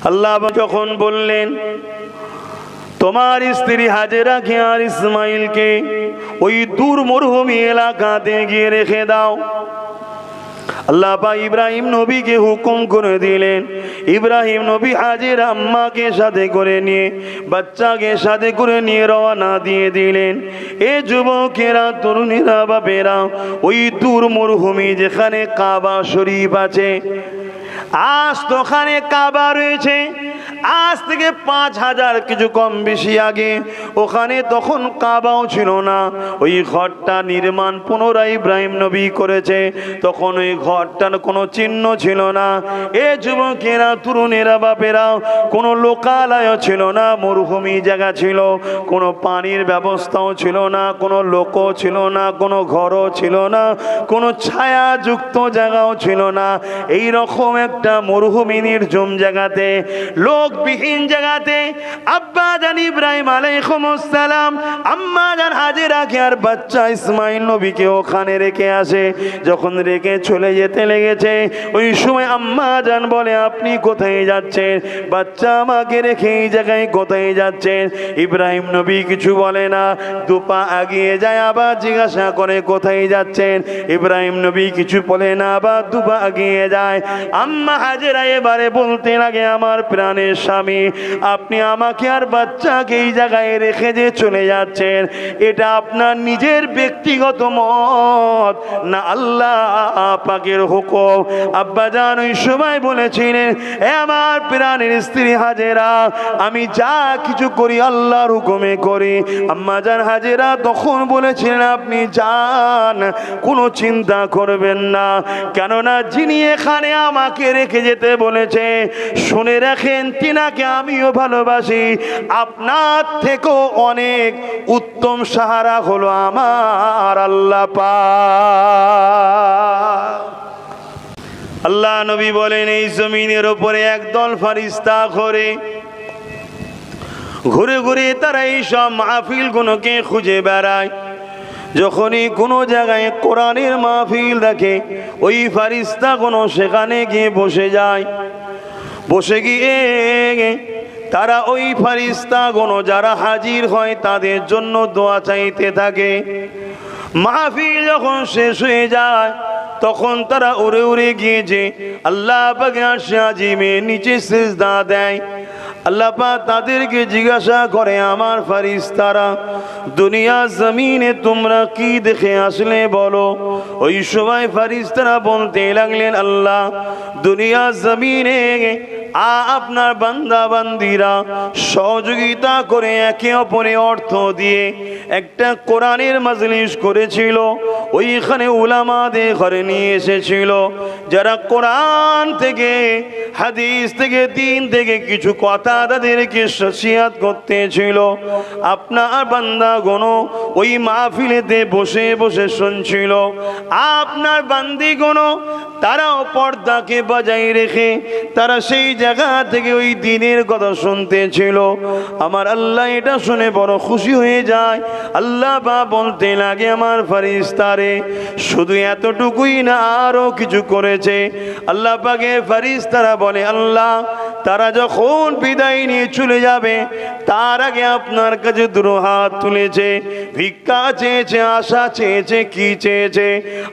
আল্লাহ যখন বললেন তোমার স্ত্রী হাজেরাকে আর ইসমাইলকে ওই দূর মরুভূমি এলাকাতে গিয়ে রেখে দাও, আল্লাহ পাক ইব্রাহিম নবীকে হুকুম করে দিলেন। ইব্রাহিম নবী হাজেরা আম্মাকে সাথে করে নিয়ে, বাচ্চাকে সাথে করে নিয়ে রওনা দিয়ে দিলেন। এ যুবকেরা, তরুণীরা, বাপেরা, ওই দূর মরুভূমি যেখানে কাবা শরীফ আছে, আজ তো ওখানে কাবা রয়েছে, আজ থেকে 5000 কিছু কম বেশি আগে ওখানে তখন কাবাও ছিল না। ওই ঘরটা নির্মাণ পুনরায় ইব্রাহিম নবী করেছে, তখন ওই ঘরটার কোনো চিহ্ন ছিল না। এ যুবকেরা, তরুণেরা, বাপেরা, কোনো লোকালয় ছিল না, মরুভূমি জায়গা ছিল, কোনো পানির ব্যবস্থাও ছিল না, কোনো লোকও ছিল না, কোনো ঘরও ছিল না, কোনো ছায়াযুক্ত জায়গাও ছিল না। এই রকম একটা মরুভূমি নির্জন জায়গাতে, লোকবিহীন জায়গাতে আব্বা জান ইব্রাহিম আলাইহিস সালাম আম্মা জান হাজেরাকে আর বাচ্চা ইসমাইল নবীকে ওখানে রেখে আসে। যখন রেখে চলে যেতে লেগেছে, ওই সময় আম্মা জান বলে, আপনি কোথায় যাচ্ছেন? বাচ্চা আমাকে রেখে এই জায়গায় কোথায় যাচ্ছেন? ইব্রাহিম নবী কিছু বলে না, দুপা এগিয়ে যায়, আবার জিজ্ঞাসা করে কোথায় যাচ্ছেন? ইব্রাহিম নবী কিছু বলে না, আবার দুপা এগিয়ে যায়। আম্মা হাজেরা এবারে বলতে লাগে, আমার প্রাণের স্বামী, আপনি আমাকে আর বাচ্চাকে এই জায়গায় রেখে যে চলে যাচ্ছেন, এটা আপনার নিজের ব্যক্তিগত মত না আল্লাহ পাকের হুকুম? আব্বা জান ওই সময় বলেছিলেন, এ আমার প্রাণের স্ত্রী হাজেরা, আমি যা কিছু করি আল্লাহর হুকুমে করি। আম্মা জান হাজেরা তখন বলেছিলেন, আপনি যান, কোনো চিন্তা করবেন না, কেননা যিনি এখানে আমাকে রেখে যেতে বলেছে, শুনে রাখেন, তিনাকে আমিও ভালোবাসি। আপনার থেকেও অনেক উত্তম সাহারা হলো আমার আল্লাহ পাক। আল্লাহ নবী বলেন, এই জমিনের উপরে একদল ফেরেশতা ঘুরে ঘুরে তারা এই সব মাহফিল গুলোকে খুঁজে বেড়ায়। যখনই কোনো জায়গায় কোরআনের মাহফিল দেখে, ওই ফেরেশতা গুলো সেখানে গিয়ে বসে যায়। বসে গিয়ে তারা ওই ফেরেশতা গুলো যারা হাজির হয় তাদের জন্য দোয়া চাইতে থাকে। মাহফিল যখন শেষ হয়ে যায়, তখন তারা উড়ে উড়ে গিয়েছে আল্লাহ পাকের আরশে আজিমের নিচে সিজদা দেয়। আল্লাহ পাক তাদেরকে জিজ্ঞাসা করে, আমার ফেরেশতারা, দুনিয়া জমিনে তোমরা কি দেখে আসলে বলো? ওই সময় ফেরেশতারা বলতে লাগলেন, আল্লাহ, দুনিয়া জমিনে আপনার বান্দা বান্দিরা সহযোগিতা করে একে অপরে অর্থ দিয়ে একটা কোরআনের মাজলিস করেছিল। ওইখানে উলামাদের ঘরে নিয়ে এসেছিল, যারা কোরআন থেকে, হাদিস থেকে, দিন থেকে কিছু কথা তাদেরকে নসিহত করতেছিল। আপনার বান্দাগণ ওই মাহফিলেতে বসে বসে শুনছিল। আপনার বান্দিগণ তারাও পর্দাকে বজায় রেখে তারা সেই জায়গা থেকে ওই দিনের কথা শুনতেছিল। আমার আল্লাহ এটা শুনে বড় খুশি হয়ে যায়। আল্লাহ বা বলতে লাগে, আমার ফেরেশতারে শুধু এতটুকুই না, আরো কিছু করেছে। আল্লাহ পাকের ফেরেশতারা বলে, আল্লাহ, তারা যখন বিদায় নিয়ে চলে যাবে তার আগে আপনার কাছে দুটো হাত তুলেছে, ভিক্ষা চেয়েছে, আশা চেয়েছে, কি চেয়েছে?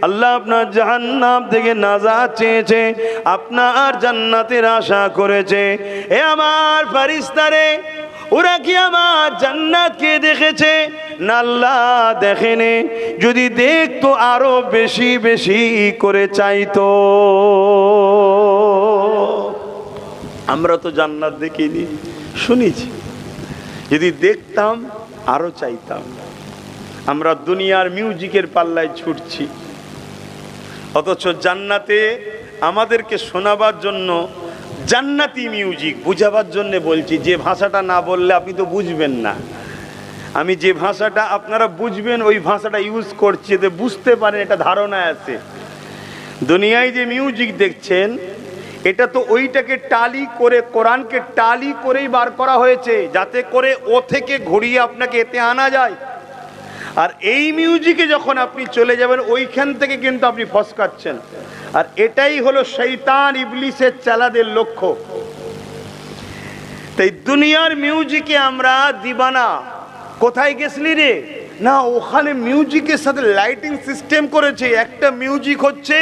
আল্লাহ আপনার জাহান্নাম থেকে নাজাত চেয়েছে, আপনার জান্নাতের আশা করেছে। এ আমার ফেরেশতারে, ওরা কি আমার জান্নাতকে দেখেছে? না, আল্লাহ দেখেনি। যদি দেখতো আরো বেশি বেশি করে চাইতো। আমরা তো জান্নাত দেখিনি, শুনেছি, যদি দেখতাম আরো চাইতাম। আমরা দুনিয়ার মিউজিকের পাল্লায় ছুটছি, অথচ জান্নাতে আমাদেরকে শোনাবার জন্য জান্নাতি মিউজিক বুঝাবার জন্য বলছি। যে ভাষাটা না বললে আপনি তো বুঝবেন না। আমি যে ভাষাটা আপনারা বুঝবেন ওই ভাষাটা ইউজ করছি, এতে বুঝতে পারেন, এটা ধারণা আছে। দুনিয়ায় যে মিউজিক দেখছেন, এটা তো ওইটাকে টালি করে, কোরআনকে টালি করেই বার করা হয়েছে, যাতে করে ও থেকে ঘুরিয়ে আপনাকে এতে আনা যায়। আর এই মিউজিকে যখন আপনি চলে যাবেন, ওইখান থেকে কিন্তু আপনি ফসকাচ্ছেন। আর এটাই হলো শয়তান ইবলিসের চালাদের লক্ষ্য। তাই দুনিয়ার মিউজিকে আমরা দিবানা। কোথায় গেছলি রে? না, ওখানে মিউজিকের সাথে লাইটিং সিস্টেম করেছে। একটা মিউজিক হচ্ছে,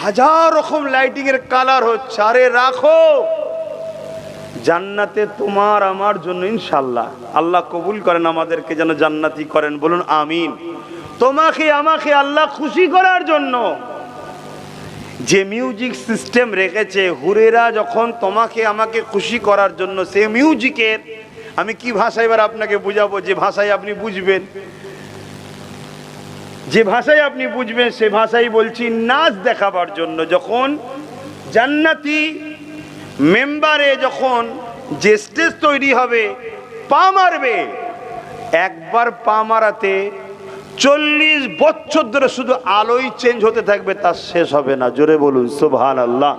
হাজার রকম লাইটিং এর কালার হচ্ছে। আরে রাখো, জান্নাতে তোমার আমার জন্য ইনশাআল্লাহ। আল্লাহ কবুল করেন আমাদেরকে, যেন জান্নাতি করেন, বলুন আমিন। তোমাকে আমাকে আল্লাহ খুশি করার জন্য যে মিউজিক সিস্টেম রেখেছে, হুরেরা যখন তোমাকে আমাকে খুশি করার জন্য সে মিউজিকের, আমি কি ভাষায় এবার আপনাকে বুঝাবো, যে ভাষায় আপনি বুঝবেন, যে ভাষায় আপনি বুঝবেন সে ভাষাই বলছি, নাচ দেখাবার জন্য যখন জান্নাতি মেম্বারে যখন যে স্টেজ তৈরি হবে, পা মারবে, একবার পা মারাতে 40 বছর ধরে শুধু আলোই চেঞ্জ হতে থাকবে, তার শেষ হবে না। জোরে বলুন সুবহানাল্লাহ।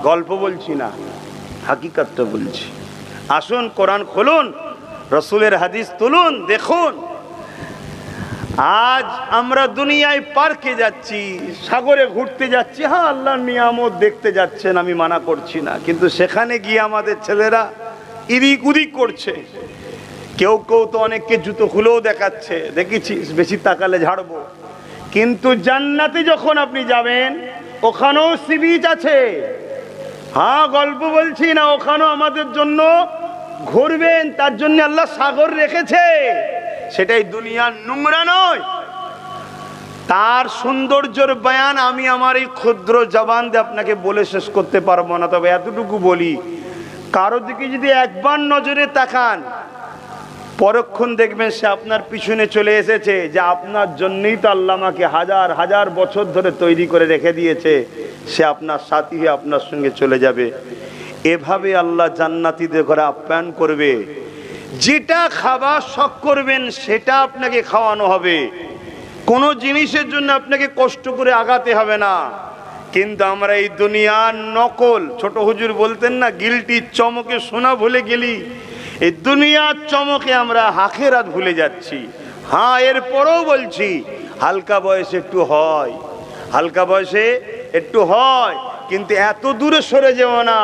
গল্প বলছি না, হাকিকতটা বলছি। আসুন কোরআন খুলুন, রসুলের হাদিস তুলুন, দেখুন। আজ আমরা দুনিয়ায় পার্কে যাচ্ছি, সাগরে ঘুরতে যাচ্ছি, হ্যাঁ আল্লাহর নিয়ামত দেখতে যাচ্ছেন, আমি মানা করছি না, কিন্তু সেখানে গিয়ে আমাদের ছেলেরা ইদিক উদিক করছে। কেউ কেউ তো অনেককে জুতো খুলেও দেখাচ্ছে, দেখেছি, বেশি তাকালে ঝাড়বো। কিন্তু জান্নাতে যখন আপনি যাবেন, ওখানেও সি বিচ আছে। হ্যাঁ, গল্প বলছি না, ওখানেও আমাদের জন্য ঘুরবেন, তার জন্য আল্লাহ সাগর রেখেছে। সেটাই দুনিয়ার নোংরা নয়। তার সৌন্দর্যের বয়ান আমি আমার এই ক্ষুদ্র জবান দিয়ে আপনাকে বলে শেষ করতে পারবো না। তবে এতটুকু বলি, কারো দিকে যদি একবার নজরে তাকান, পরক্ষণ দেখবেন সে আপনার পিছনে চলে এসেছে, যে আপনার জন্যই তো আল্লাহ আমাকে হাজার হাজার বছর ধরে তৈরি করে রেখে দিয়েছে। সে আপনার সাথী হয়ে আপনার সঙ্গে চলে যাবে। এভাবে আল্লাহ জান্নাতীদের ঘরে আপ্যায়ন করবে। যেটা খাবার শখ করবেন সেটা আপনাকে খাওয়ানো হবে। কোনো জিনিসের জন্য আপনাকে কষ্ট করে আগাতে হবে না। কিন্তু আমরা এই দুনিয়ার নকল, ছোট হুজুর বলতেন না, গিলটি চমকে সোনা ভুলে গেলি। এই দুনিয়ার চমকে আমরা আখিরাত ভুলে যাচ্ছি। হ্যাঁ, এরপরেও বলছি, হালকা বয়সে একটু হয়, হালকা বয়সে একটু হয়, কিন্তু এত দূরে সরে যেও না,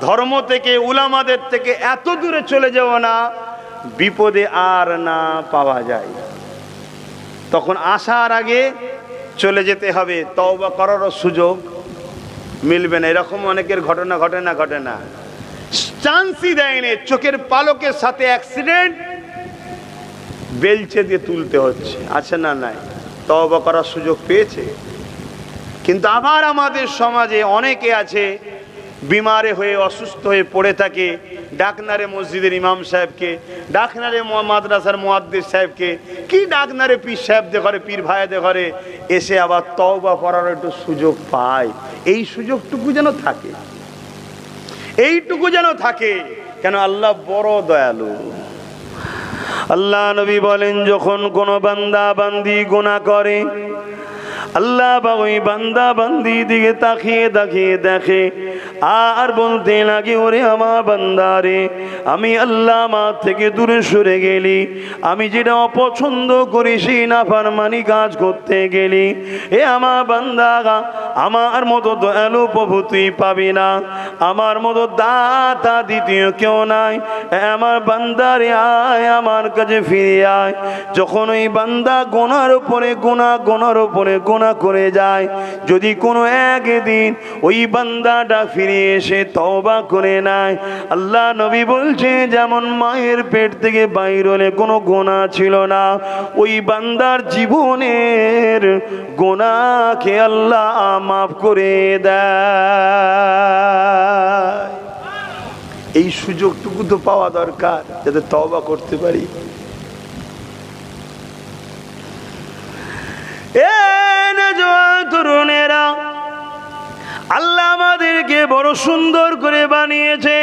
ধর্ম থেকে, উলামাদের থেকে এত দূরে চলে যেও না, বিপদে আর না পাওয়া যায়। তখন আসার আগে চলে যেতে হবে, তওবা করারও সুযোগ মিলবে না। এরকম অনেকের ঘটনা ঘটে না, চান্সই দেয়নি। চোখের পালকের সাথে অ্যাক্সিডেন্ট, বেলচে দিয়ে তুলতে হচ্ছে, আছে না নাই? তওবা করার সুযোগ পেয়েছে। কিন্তু আবার আমাদের সমাজে অনেকে আছে, বিমারে হয়ে অসুস্থ হয়ে পড়ে থাকে, ডাকনারে মসজিদের ইমাম সাহেবকে, ডাকনারে মাদ্রাসার মুয়াদ্দিস সাহেবকে, কি ডাকনারে পীর সাহেবদের ঘরে, পীর ভাইদের ঘরে এসে আবার তওবা করার একটু সুযোগ পায়। এই সুযোগটুকু যেন থাকে, এইটুকু যেন থাকে। কেন? আল্লাহ বড় দয়ালু। আল্লাহ নবী বলেন, যখন কোনো বান্দা বান্দি গুনাহ করে, আল্লাহ ওই বান্দা বান্দি দিকে তাকিয়ে তাকিয়ে দেখে, আর বলতে লাগে, ওরে আমার বান্দা রে, আমি আল্লাহ আমার থেকে দূরে সরে গেলি, আমি যেটা অপছন্দ করি সেই নাফরমানি কাজ করতে গেলি, এ আমার বান্দা, আমার মতো দয়ালু প্রভু তুই পাবি না, আমার মতো দাতা দ্বিতীয় কেউ নাই, আমার বান্দা রে আয় আমার কাছে ফিরে আয়। যখন ওই বান্দা গোনার উপরে গুনাহ করে যায়, যদি কোনো একদিন ওই বান্দাটা ফিরে এসে তওবা করে নেয়, আল্লাহ নবী বলছে, যেমন মায়ের পেট থেকে বাইর হলে কোনো গুনাহ ছিল না, ওই বান্দার জীবনের গুনাহকে আল্লাহ মাফ করে দেয়। এই সুযোগটুকু তো পাওয়া দরকার, যাতে তওবা করতে পারি। তরুণেরা, আল্লাহ আমাদেরকে বড় সুন্দর করে বানিয়েছে।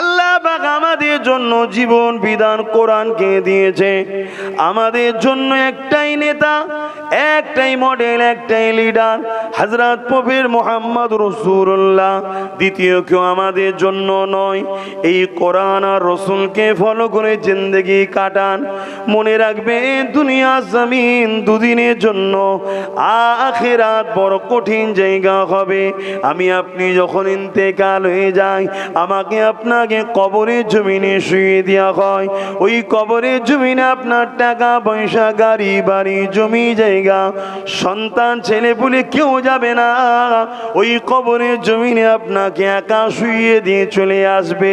আল্লাহ পাক আমাদের জন্য জীবন বিধান কোরআনকে দিয়েছে। আমাদের জন্য একটাই নেতা, একটাই মডেল, একটাই লিডার, হযরত প্রফেট মুহাম্মদ রাসূলুল্লাহ। দ্বিতীয় কেউ আমাদের জন্য নয়। এই কোরআন আর রসুলকে ফলো করে জিন্দেগি কাটান। মনে রাখবে দুনিয়া জমিন দুদিনের জন্য, আখিরাত বড় কঠিন জায়গা হবে। আমি আপনি যখন ইন্তেকাল হয়ে যাই, আমাকে আপনাকে কবরের জমিনে শুয়ে দেওয়া হয়। ওই কবরের জমিনে আপনার টাকা পয়সা, গাড়ি বাড়ি, জমি জায়গা, সন্তান ছেলেপুলে কেউ যাবে না। ওই কবরের জমিনে আপনাকে একা শুয়ে দিয়ে চলে আসবে।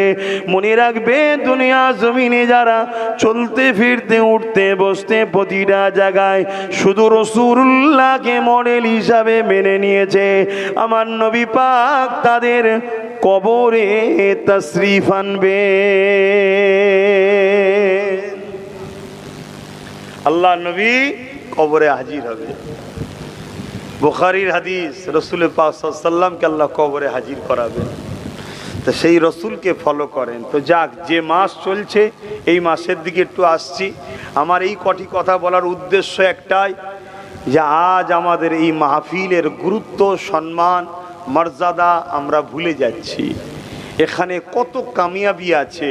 মনে রাখবে দুনিয়া জমিনে যারা চলতে ফিরতে উঠতে বসতে প্রতিটা জায়গায় শুধু রাসূলুল্লাহকে মডেল হিসাবে মেনে নিয়েছে, আমার নবী পাক তাদের কবরে তাশরীফ আনবে। আল্লাহ নবী কবরে হাজির হবে। বুখারীর হাদিস, রাসূল পাক সাল্লাল্লাহু আলাইহি ওয়াসাল্লামকে আল্লাহ কবরে হাজির করাবেন। তো সেই রসুলকে ফলো করেন। তো যাক, যে মাস চলছে এই মাসের দিকে একটু আসছি। আমার এই কটি কথা বলার উদ্দেশ্য একটাই, যে আজ আমাদের এই মাহফিলের গুরুত্ব, সম্মান, মর্যাদা আমরা ভুলে যাচ্ছি। এখানে কত কামিয়াবি আছে,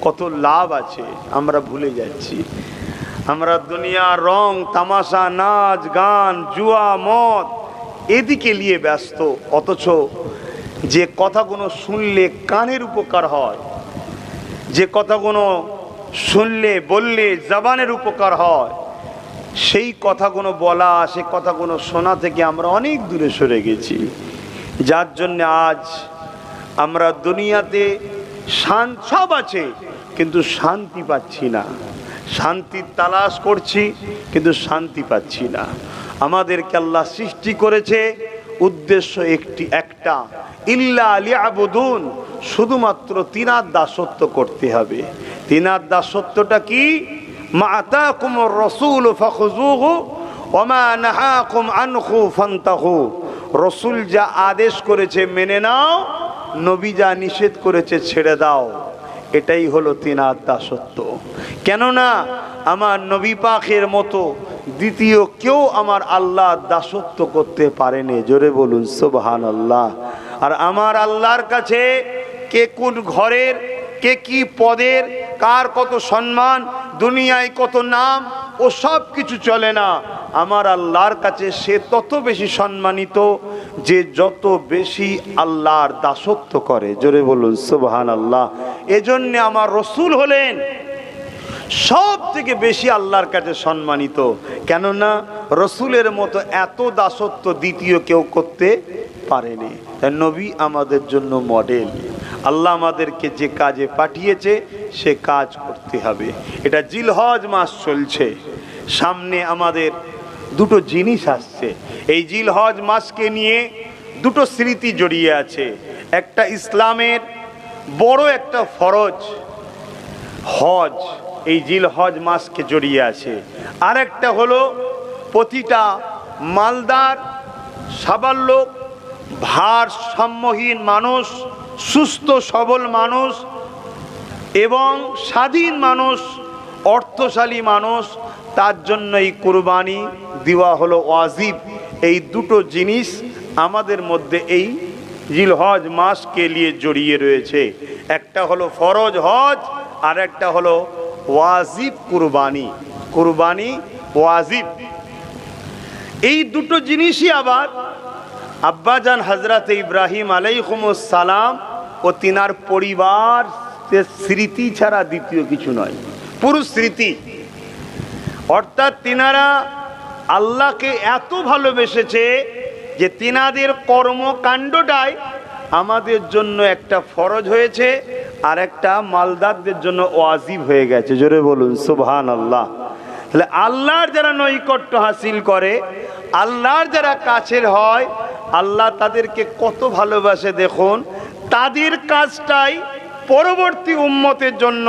কত লাভ আছে, আমরা ভুলে যাচ্ছি। আমরা দুনিয়ার রং তামাশা, নাচ গান, জুয়া, মদ এদিকে নিয়ে ব্যস্ত। অথচ যে কথাগুলো শুনলে কানের উপকার হয়, যে কথাগুলো শুনলে বললে জবানের উপকার হয়, সেই কথাগুলো বলা, সে কথাগুলো শোনা থেকে আমরা অনেক দূরে সরে গেছি। যার জন্য আজ আমরা দুনিয়াতে সব আছে কিন্তু শান্তি পাচ্ছি না। শান্তির তালাশ করছি কিন্তু শান্তি পাচ্ছি না। আমাদেরকে আল্লাহ সৃষ্টি করেছে উদ্দেশ্য একটা, ইল্লা লিয়াবুদুন, শুধুমাত্র তিনার দাসত্ব করতে হবে। তিনার দাসত্বটা কি? মা আতাকুমুর রাসূল ফাখুযুহু ওয়া মা নাহাকুম আনহু ফান্তাহু। রাসূল যা আদেশ করেছে মেনে নাও, নবী যা নিষেধ করেছে ছেড়ে দাও। এটাই হলো তিনার দাসত্ব। কেননা আমার নবী পাকের মতো দ্বিতীয় কেউ আমার আল্লাহর দাসত্ব করতে পারেনি। জোরে বলুন সুবহানাল্লাহ। আর আমার আল্লাহর কাছে কে কোন ঘরের, কে কি পদের, কার কত সম্মান, দুনিয়ায় কত নাম, ও সব কিছু চলে না। আমার আল্লাহর কাছে সে তত বেশি সম্মানিত যে যত বেশি আল্লাহর দাসত্ব করে। জোরে বলুন সুবহানাল্লাহ। এজন্য আমার রসুল হলেন সব থেকে বেশি আল্লাহর কাছে সম্মানিত। কেননা রসুলের মতো এত দাসত্ব দ্বিতীয় কেউ করতে পারেনি। নবী আমাদের জন্য মডেল। আল্লাহ আমাদেরকে যে কাজে পাঠিয়েছে সে কাজ করতে হবে। এটা জিলহজ মাস চলছে, সামনে আমাদের দুটো জিনিস আসছে। এই জিলহজ মাসকে নিয়ে দুটো স্মৃতি জড়িয়ে আছে। একটা ইসলামের বড় একটা ফরজ হজ, এই জিলহজ মাসকে জড়িয়ে আছে। আর একটা হলো প্রতিটা মালদার সাবাল্যক, ভারসাম্যহীন মানুষ, সুস্থ সবল মানুষ এবং স্বাধীন মানুষ, অর্থশালী মানুষ, তার জন্য এই কুরবানি দেওয়া হলো ওয়াজিব। এই দুটো জিনিস আমাদের মধ্যে এই জিলহজ মাসকে নিয়ে জড়িয়ে রয়েছে। একটা হলো ফরজ হজ, আর একটা হলো ওয়াজিব কুরবানি। কুরবানি ওয়াজিব, এই দুটো জিনিসই আবার আব্বাজান হযরত ইব্রাহিম আলাইহিস সালাম ও তিনার পরিবার স্মৃতি ছাড়া দ্বিতীয় কিছু নয়, পুরো স্মৃতি। অর্থাৎ তিনারা আল্লাহকে এত ভালোবেসেছে যে তিনাদের কর্মকাণ্ডটাই আমাদের জন্য একটা ফরজ হয়েছে, আর একটা মালদারদের জন্য ওয়াজিব হয়ে গেছে। জোরে বলুন সুবহানাল্লাহ। তাহলে আল্লাহর যারা নৈকট্য হাসিল করে, আল্লাহর যারা কাছের হয়, আল্লাহ তাদেরকে কত ভালোবাসে দেখুন। তাদের কাজটাই পরবর্তী উম্মতের জন্য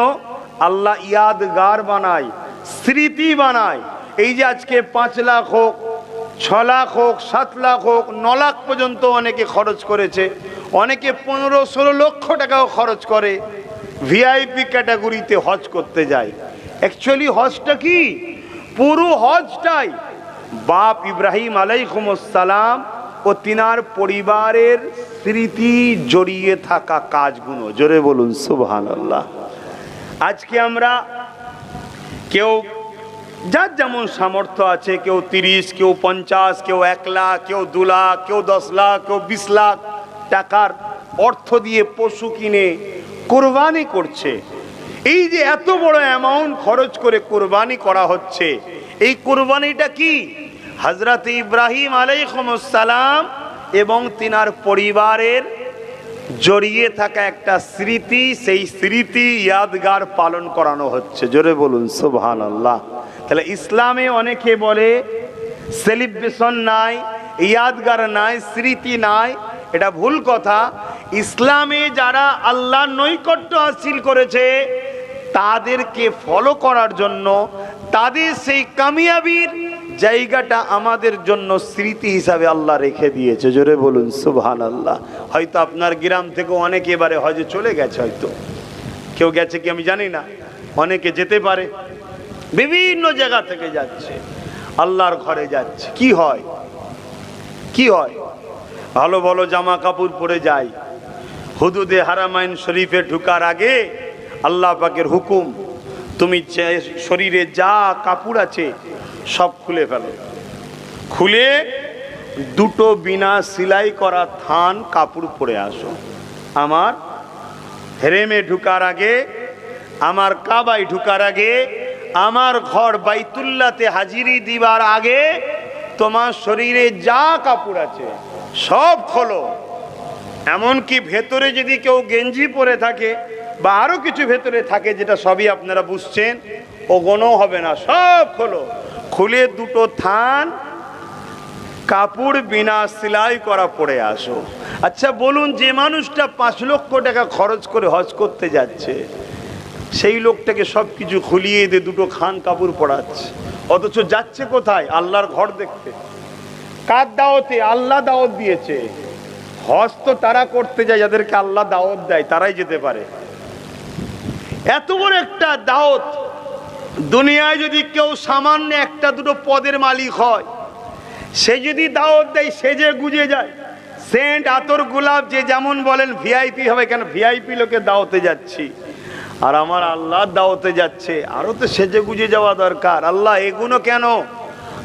আল্লাহ ইয়াদগার বানায়, স্মৃতি বানায়। এই যে আজকে 5 লাখ হোক, 6 লাখ হোক, 7 লাখ হোক, 9 লাখ পর্যন্ত অনেকে খরচ করেছে, অনেকে 15-16 লক্ষ টাকাও খরচ করে। ভিআইপি ক্যাটাগরিতে হজ করতে যায়। অ্যাকচুয়ালি হজটা কি? পুরো হজটাই বাপ ইব্রাহিম আলাইহিস সালাম ও তিনার পরিবারের স্মৃতি জড়িয়ে থাকা কাজগুলো। জোরে বলুন সুবহানাল্লাহ। আজকে আমরা কেউ যার যেমন সামর্থ্য আছে, কেউ 30, কেউ 50, কেউ 1 লাখ, কেউ 2 লাখ, কেউ 10 লাখ, কেউ 20 লাখ টাকার অর্থ দিয়ে পশু কিনে কোরবানি করছে। এই যে এত বড় অ্যামাউন্ট খরচ করে কোরবানি করা হচ্ছে, এই কোরবানিটা কি? হযরত ইব্রাহিম আলাইহিস সালাম এবং তিনার পরিবারের জড়িয়ে থাকা একটা স্মৃতি, সেই স্মৃতি ইয়াদগার পালন করানো হচ্ছে। জোরে বলুন সুবহানাল্লাহ। তাহলে ইসলামে অনেকে বলে সেলিব্রেশন নাই, ইয়াদগার নাই, স্মৃতি নাই, এটা ভুল কথা। ইসলামে যারা আল্লাহর নৈকট্য হাসিল করেছে তাদেরকে ফলো করার জন্য তাদের সেই কামিয়াবির জায়গাটা আমাদের জন্য স্মৃতি হিসাবে আল্লাহ রেখে দিয়েছে। জোরে বলুন সুবহানাল্লাহ। হয়তো আপনার গ্রাম থেকে অনেকে এবারে হজে চলে গেছে, হয়তো কেউ গেছে কি আমি জানি না, অনেকে যেতে পারে, বিভিন্ন জায়গা থেকে যাচ্ছে, আল্লাহর ঘরে যাচ্ছে। কি হয়? কি হয়? ভালো ভালো জামা কাপড় পরে যায়। হুদুদে হারামাইন শরীফে ঢুকার আগে আল্লাহ পাকের হুকুম, তুমি শরীরে যা কাপড় আছে সব খুলে ফেলো, খুলে দুটো বিনা সেলাই করা থান কাপড় পরে আসো। আমার হেরেমে ঢুকার আগে, আমার কাবায় ঢুকার আগে, আমার ঘর বাইতুল্লাহতে হাজিরি দিবার আগে তোমার শরীরে যা কাপড় আছে সব খোলো। এমনকি ভেতরে যদি কেউ গেঞ্জি পরে থাকে বা আরো কিছু ভেতরে থাকে, যেটা সবই আপনারা বুঝছেন, ওগুলো হবে না, সব খোলো। খুলে দুটো থান কাপড় বিনা সেলাই করা পরে আসো। আচ্ছা বলুন, যে মানুষটা 5 লক্ষ টাকা খরচ করে হজ করতে যাচ্ছে, সেই লোকটাকে সব কিছু খুলিয়ে দিয়ে দুটো খান কাপড় পরাচ্ছে, অথচ যাচ্ছে কোথায়? আল্লাহর ঘর দেখতে। কার দাওয়াতে? আল্লাহ দাওয়াত দিয়েছে। হজ তো তারা করতে যায় যাদেরকে আল্লাহ দাওয়াত দেয়, তারাই যেতে পারে। এত বড় একটা দাওয়াত, দুনিয়ায় যদি কেউ সামান্য একটা দুটো পদের মালিক হয়, সে যদি দাওয়াত দেয়, সেজে গুজে যায়, সেন্ট আতর গোলাপ যে যেমন বলেন ভিআইপি হবে। কেন? ভিআইপি লোকে দাওয়াতে যাচ্ছি, আর আমার আল্লাহ দাওয়াতে যাচ্ছে, আরো তো সেজে গুজে যাওয়া দরকার। আল্লাহ এগুলো কেন?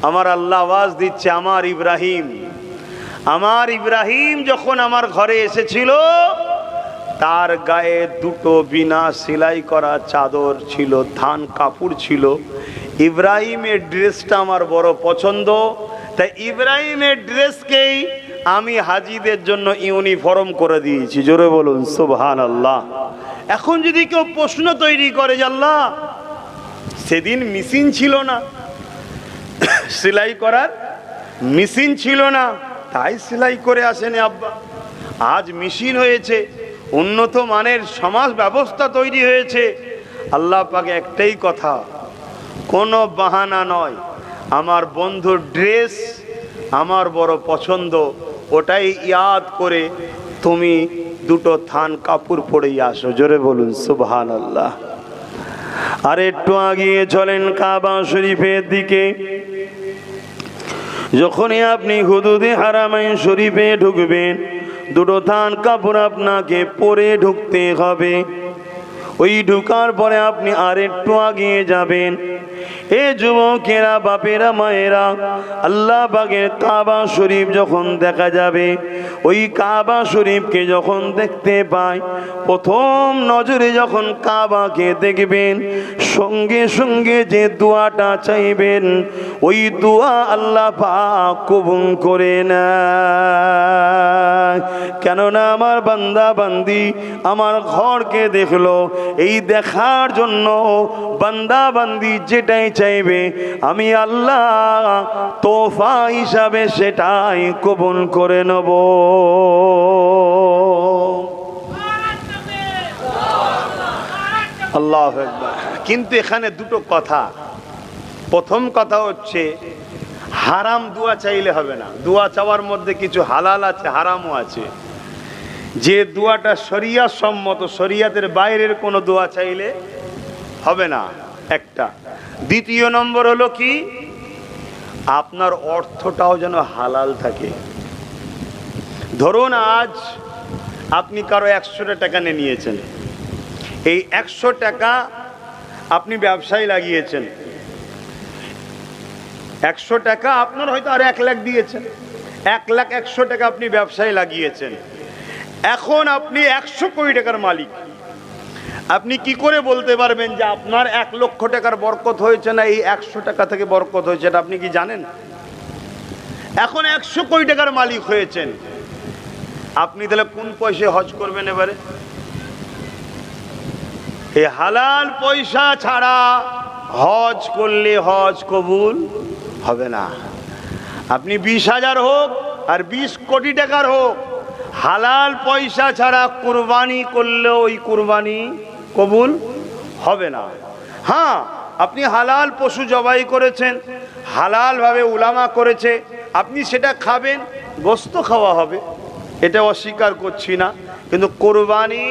আমার আল্লাহ আওয়াজ দিচ্ছে, আমার ইব্রাহিম যখন আমার ঘরে এসেছিল, তার গায়ে দুটো বিনা সেলাই করা চাদর ছিল, থান কাপড় ছিল। ইব্রাহিমের ড্রেসটা আমার বড় পছন্দ, তাই ইব্রাহিমের ড্রেসকেই আমি হাজিদের জন্য ইউনিফর্ম করে দিয়েছি। জোরে বলুন সুবহানাল্লাহ। এখন যদি কেউ প্রশ্ন তৈরি করে যে আল্লাহ সেদিন মেশিন ছিল না, সেলাই করার মেশিন ছিল না, তাই সেলাই করে আসেনি আব্বা, আজ মেশিন হয়েছে, উন্নত মানের সমাজ ব্যবস্থা তৈরি হয়েছে। আল্লাহ পাকে একটাই কথা, কোনো বাহানা নয়, আমার বন্ধুর ড্রেস আমার বড় পছন্দ, ওটাই ইয়াদ করে তুমি দুটো থান কাপড় পরেই আসো। জোরে বলুন সুবহানাল্লাহ। আর একটু আগিয়ে চলেন কাবা শরীফের দিকে। যখনই আপনি হুদুদে হারামাইন শরীফে ঢুকবেন, দুটো থান কাপড় আপনাকে পরে ঢুকতে হবে। ওই ঢুকার পরে আপনি আর একটু আগিয়ে যাবেন। এ যুবকেরা, বাপেরা, মায়েরা, আল্লাহ পাকের কাবা শরীফ যখন দেখা যাবে, ওই কাবা শরীফকে যখন দেখতে পায়, প্রথম নজরে যখন কাবাকে দেখবেন, সঙ্গে সঙ্গে যে দোয়াটা চাইবেন, ওই দোয়া আল্লাহ পাক কবুল করে নেয়। কেননা আমার বান্দা বান্দি আমার ঘরকে দেখলো, এই দেখার জন্য বান্দা বান্দি যেটাই চাইবে আমি আল্লাহ তোফা হিসাবে সেটাই কবুল করে নেব। আল্লাহু আকবার। কিন্তু এখানে দুটো কথা। প্রথম কথা হচ্ছে, হারাম দোয়া চাইলে হবে না। দোয়া চাওয়ার মধ্যে কিছু হালাল আছে, হারামও আছে। যে দোয়াটা শরিয়াত সম্মত, শরিয়াতের বাইরের কোনো দোয়া চাইলে হবে না, একটা। দ্বিতীয় নম্বর হলো কি, আপনার অর্থটাও যেন হালাল থাকে। ধরুন আজ আপনি কারো 100 টাকা নিয়েছেন, এই 100 টাকা আপনি ব্যবসায় লাগিয়েছেন। 100 টাকা আপনার হয়তো আর 1 লাখ দিয়েছেন, 1,01,00,000 টাকা আপনি ব্যবসায় লাগিয়েছেন। এখন আপনি 100 কোটি টাকার মালিক। আপনি কি করে বলতে পারবেন যে আপনার 1 লক্ষ টাকার বরকত হয়েছে না এই 100 টাকা থেকে বরকত হয়েছে? এটা আপনি কি জানেন? এখন 100 কোটি টাকার মালিক হয়েছেন, আপনি তাহলে কোন পয়সায় হজ করবেন? এবারে এই হালাল পয়সা ছাড়া হজ করলে হজ কবুল হবে না। আপনি 20,000 হোক আর 20 কোটি টাকার হোক, হালাল পয়সা ছাড়া কুরবানি করলেও ওই কুরবানি কবুল হবে না। হ্যাঁ, আপনি হালাল পশু জবাই করেছেন, হালালভাবে উলামা করেছে, আপনি সেটা খাবেন, গোশত খাওয়া হবে, এটা অস্বীকার করছি না। কিন্তু কোরবানি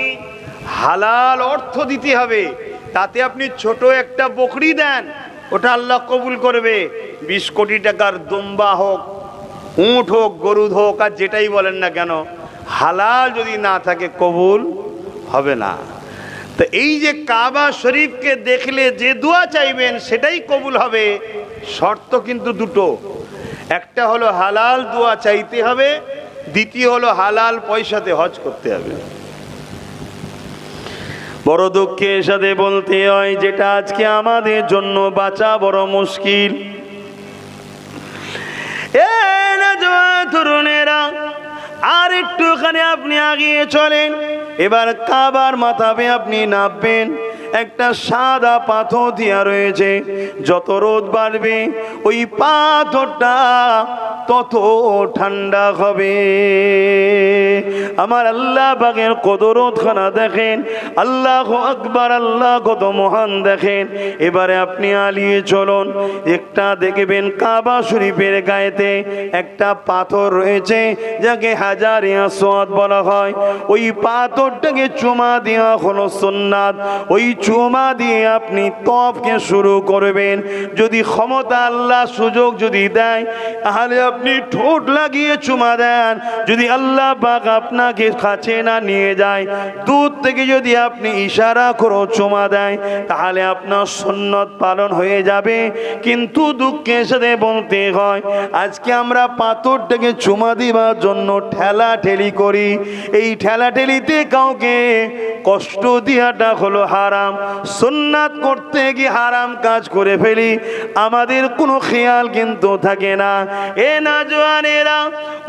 হালাল অর্থ দিতে হবে। তাতে আপনি ছোট একটা বকরি দেন, ওটা আল্লাহ কবুল করবে। 20 কোটি টাকার দুম্বা হোক, উট হোক, গরু হোক, আর যেটাই বলেন না কেন, হালাল যদি না থাকে কবুল হবে না। তো এই যে কাবা শরীফকে দেখলে যে দোয়া চাইবেন সেটাই কবুল হবে, শর্ত কিন্তু দুটো। একটা হলো হালাল দোয়া চাইতে হবে, দ্বিতীয় হলো হালাল পয়সাতে হজ করতে হবে। বড় দুঃখের সাথে বলতে হয়, যেটা আজকে আমাদের জন্য বাঁচা বড় মুশকিল। তরুণেরা আর একটুখানি আপনি আগিয়ে চলেন, এবার কাবার মাথাবে আপনি নামবেন। একটা সাদা পাথর দিয়া রয়েছে, যত রোদ বাড়বে ওই পাথরটা তত ঠান্ডা হবে। আমার আল্লাহ পাকের কুদরতখানা দেখেন, আল্লাহু আকবার, আল্লাহ কত মহান দেখেন। এবারে আপনি আলিয়ে চলুন, একটা দেখবেন কাবা শরীফের গায়েতে একটা পাথর রয়েছে, যাকে হাজারে আসওয়াদ বলা হয়। ওই পাথরটাকে চুমা দেওয়া হলো সুন্নাত। ওই চুমা দিয়ে আপনি তওয়াফকে শুরু করবেন। যদি ক্ষমতা আল্লাহ সুযোগ যদি দেয়, তাহলে আপনি ঠোঁট লাগিয়ে চুমা দেন। যদি আল্লাহ পাক আপনাকে কাছে না নিয়ে যায়, দূর থেকে যদি আপনি ইশারা করে চুমা দেয়, তাহলে আপনার সুন্নত পালন হয়ে যাবে। কিন্তু দুঃখের সাথে বলতে হয়, আজকে আমরা পাথরটাকে চুমা দেওয়ার জন্য ঠেলা ঠেলি করি। এই ঠেলা ঠেলিতে কাউকে কষ্ট দেওয়াটা হলো হারাম। সুন্নাত করতে গিয়ে হারাম কাজ করে ফেলি, আমাদের কোনো খেয়াল কিন্তু থাকে না। এ নওজওয়ানেরা,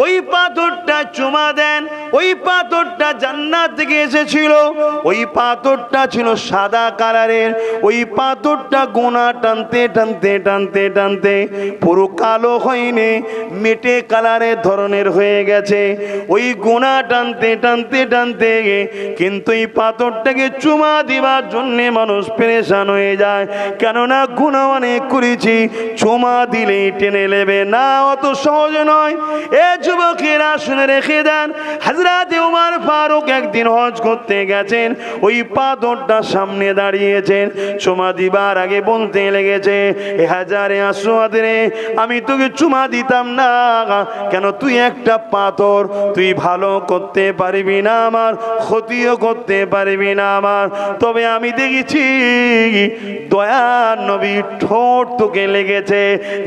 ওই পাথরটা চুমা দেন। ওই পাথরটা জান্নাত থেকে এসেছিল, ওই পাথরটা ছিল সাদা কালারের। ওই পাথরটা গোনা টানতে টানতে টানতে টানতে পুরো কালো হয়নি, মেটে কালারের ধরনের হয়ে গেছে। ওই গোনা টানতে টানতে টানতে কিন্তু এই পাথরটাকে চুমা দিবার জন্যে মানুষ পেরেশান হয়ে যায়, কেননা গুনাহ অনেক করেছি, চুমা দিলেই টেনে নেবে না, অত সহজ নয়। এ যুবকেরা শুনে রেখে দেন, হযরত ওমর ফারুক একদিন হজ করতে গেছেন, ওই পাথরটা সামনে দাঁড়িয়েছেন, চুমা দিবার আগে বলতে লেগেছে, এ হাজারে আসওয়াদ রে, আমি তোকে চুমা দিতাম না কেন? তুই একটা পাথর, তুই ভালো করতে পারবি না আমার, ক্ষতিও করতে পারবি না আমার। তবে আমি দেখেছি দয়ার নবী ঠোঁট তোকে লেগেছে,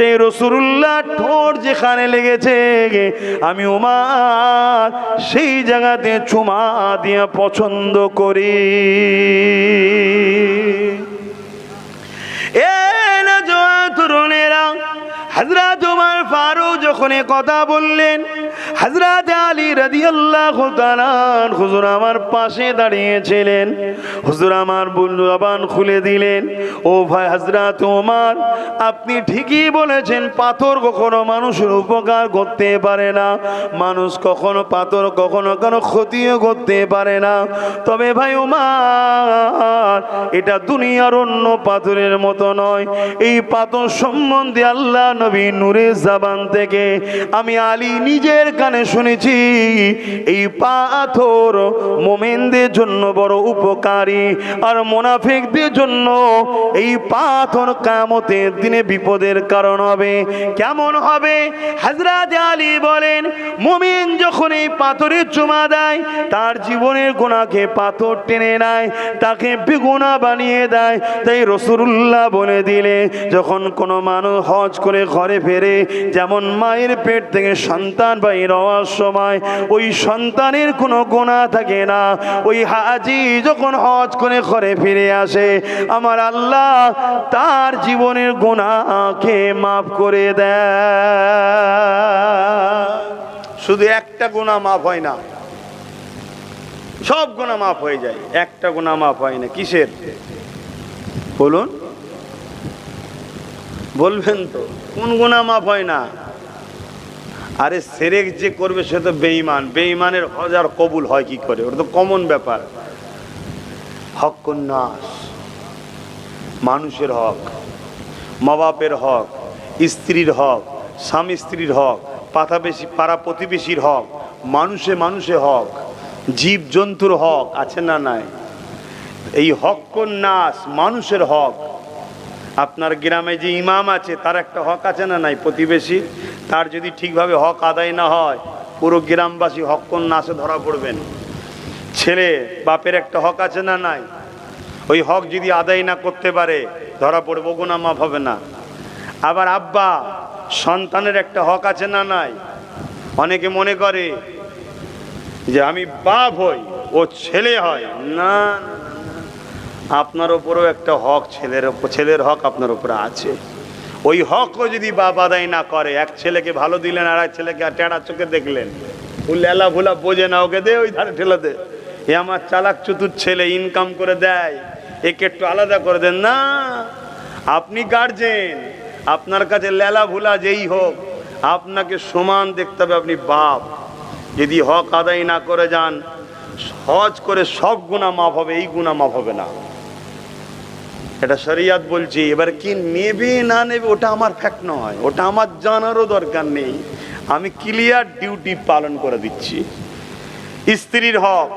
এই রাসূলুল্লাহ ঠোঁট যেখানে লেগেছে আমি ওমর সেই জায়গাতে চুমা দিয়ে পছন্দ করি। এ না তরুণেরা, হযরত ওমর ফারুক যখন কথা বললেন, হযরত আলী রাদিয়াল্লাহু তাআলা হুজুর আমার পাশে দাঁড়িয়েছিলেন। হুজুর আমার জবান খুলে দিলেন, ও ভাই হযরত ওমর, আপনি ঠিকই বলেছেন, পাথর কখনো মানুষের উপকার করতে পারে না, মানুষ কখনো পাথর কখনো কোনো ক্ষতিও করতে পারে না। তবে ভাই ওমর, এটা দুনিয়ার অন্য পাথরের মতো নয়। এই পাথর সম্বন্ধে আল্লাহ নবী নূরে জবান থেকে আমি আলী নিজের কানে কানে শুনেছি এই পাথর মুমিনদের জন্য বড় উপকারী, আর মুনাফিকদের জন্য এই পাথর কিয়ামতের দিনে বিপদের কারণ হবে। কেমন হবে? হযরত আলী বলেন, মুমিন যখন এই পাথরে চুমা দেয় তার জীবনের গুনাহকে পাথর টেনে নেয়, তাকে বেগুনাহ বানিয়ে দেয়। তাই রাসূলুল্লাহ বলে দিলে, যখন কোনো মানুষ হজ করে ঘরে ফেরে, যেমন মায়ের পেট থেকে সন্তান বাইর হওয়ার সময় ওই সন্তানের কোনো গুনাহ থাকে না, ওই হাজি যখন হজ করে ঘরে ফিরে আসে, আমার আল্লাহ তার জীবনের গুনাহকে মাফ করে দেয়। শুধু একটা গুনাহ মাফ হয় না, সব গুনাহ মাফ হয়ে যায়, একটা গুনাহ মাফ হয় না। কিসের বলুন? বলবেন তো কোন গুনাহ মাফ হয় না? আরে শিরক যে করবে সে তো বেঈমান, বেঈমানের হজ আর কবুল হয় কি করে? ওটা তো কমন ব্যাপার। হকুন নাস, মানুষের হক, মা বাপের হক, স্ত্রীর হক, স্বামী স্ত্রীর হক, পাড়া প্রতিবেশীর হক, মানুষে হক, জীব জন্তুর হক আছে না নাই? এই হকুন নাস, মানুষের হক। আপনার গ্রামে যে ইমাম আছে তার একটা হক আছে না নাই? প্রতিবেশী, তার যদি ঠিকভাবে হক আদায় না হয় পুরো গ্রামবাসী হকুন নাসে ধরা পড়বেন। ছেলে বাপের একটা হক আছে না নাই? ওই হক যদি আদায় না করতে পারে ধরা পড়বে, গুনাহ মাফ হবে না। আবার আব্বা সন্তানের একটা হক আছে না নাই? অনেকে মনে করে যে আমি বাপ হই, ও ছেলে হয় না, আপনার ওপরেও একটা হক, ছেলের হক আপনার উপরে আছে। ওই হকও যদি বাপ আদায় না করে, এক ছেলেকে ভালো দিলেন আর এক ছেলেকে টেড়া চোখে দেখলেন, ও লেলা ভুলা বোঝে না, ওকে দে ওই ধারে ঠেলে দে, এ আমার চালাক চতুর ছেলে, ইনকাম করে দেয়, একে একটু আলাদা করে দেন না। আপনি গার্জেন, আপনার কাছে লেলা ভুলা যেই হোক আপনাকে সমান দেখতে হবে, আপনি বাপ। যদি হক আদায় না করে যান, হজ করে সব গুনাহ মাফ হবে, এই গুনাহ মাফ হবে না। এটা শরিয়ত বলছি। এবার কি নেবে না নেবে ওটা আমার ফ্যাক্ট নয়, ওটা আমার জানারও দরকার নেই, আমি ক্লিয়ার ডিউটি পালন করে দিচ্ছি। স্ত্রীর হক,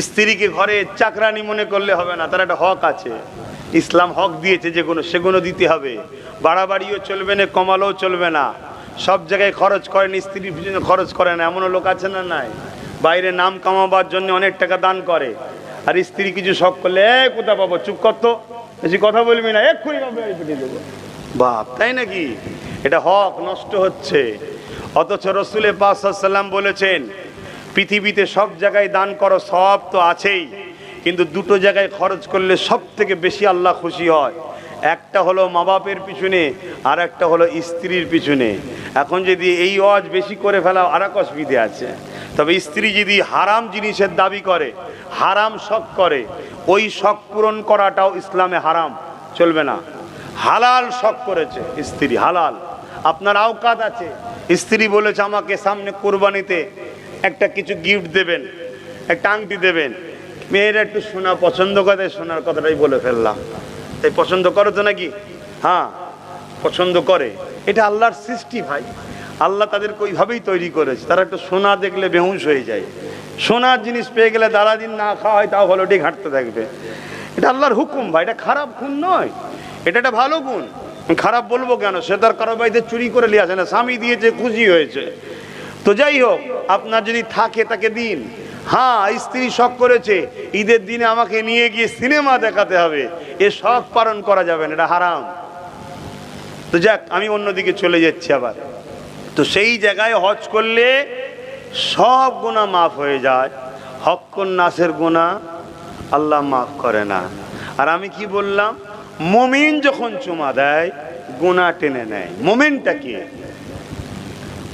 স্ত্রীকে ঘরে চাকরানি মনে করলে হবে না, তার একটা হক আছে। ইসলাম হক দিয়েছে যেগুলো সেগুলো দিতে হবে। বাড়াবাড়িও চলবে না, কমালেও চলবে না। সব জায়গায় খরচ করেন, স্ত্রীর পিছনে খরচ করে না, এমনও লোক আছে না নাই? বাইরে নাম কামাবার জন্য অনেক টাকা দান করে, আর স্ত্রী কিছু শখ করলে কোথা পাবো, চুপ করতো, বেশি কথা বলবি না, এক্ষুনি দেবো বাপ, তাই নাকি? এটা হক নষ্ট হচ্ছে। অথচ রসুল পাক সাল্লাল্লাহু আলাইহি ওয়াসাল্লাম বলেছেন, পৃথিবীতে সব জায়গায় দান করো, সব তো আছেই, কিন্তু দুটো জায়গায় খরচ করলে সব থেকে বেশি আল্লাহ খুশি হয়। একটা হলো মা বাপের পিছনে, আর একটা হলো স্ত্রীর পিছনে। এখন যদি এই ওয়াজ বেশি করে ফেলা আর এক অসুবিধে আছে। তবে স্ত্রী যদি হারাম জিনিসের দাবি করে, হারাম শখ করে, ওই শখ পূরণ করাটাও ইসলামে হারাম, চলবে না। হালাল শখ করেছে স্ত্রী, হালাল, আপনার আওকাত আছে, স্ত্রী বলেছে আমাকে সামনে কোরবানিতে একটা কিছু গিফট দেবেন, একটা আংটি দেবেন, মেয়েরা একটু সোনা পছন্দ করে, সোনার কথাটাই বলে ফেললাম। তাই পছন্দ করো তো নাকি? হ্যাঁ পছন্দ করে, এটা আল্লাহর সৃষ্টি ভাই, আল্লাহ তাদেরকে ওইভাবেই তৈরি করেছে। তারা একটু সোনা দেখলে বেহুশ হয়ে যায়, সোনার জিনিস পেয়ে গেলে দাঁড়া দিন না খাওয়া হয় তাও ভালো, ওটাই ঘাঁটতে থাকবে। এটা আল্লাহর হুকুম ভাই, এটা খারাপ গুণ নয়, এটা একটা ভালো গুণ। খারাপ বলবো কেন? সে তার কারো বাড়িতে চুরি করে নিয়ে আসে না, স্বামী দিয়েছে, খুশি হয়েছে। তো যাই হোক, আপনার যদি থাকে তাকে দিন। হ্যাঁ, স্ত্রী শখ করেছে ঈদের দিনে আমাকে নিয়ে গিয়ে সিনেমা দেখাতে হবে, এ শখ পালন করা যাবে না, এটা হারাম। তো যাক, আমি অন্যদিকে চলে যাচ্ছি আবার। তো সেই জায়গায় হজ করলে সব গুনাহ মাফ হয়ে যায়, হকুন নাসের গুনাহ আল্লাহ মাফ করে না। আর আমি কি বললাম? মুমিন যখন চুমা দেয় গুনাহ টেনে নেয়। মুমিনটা কে?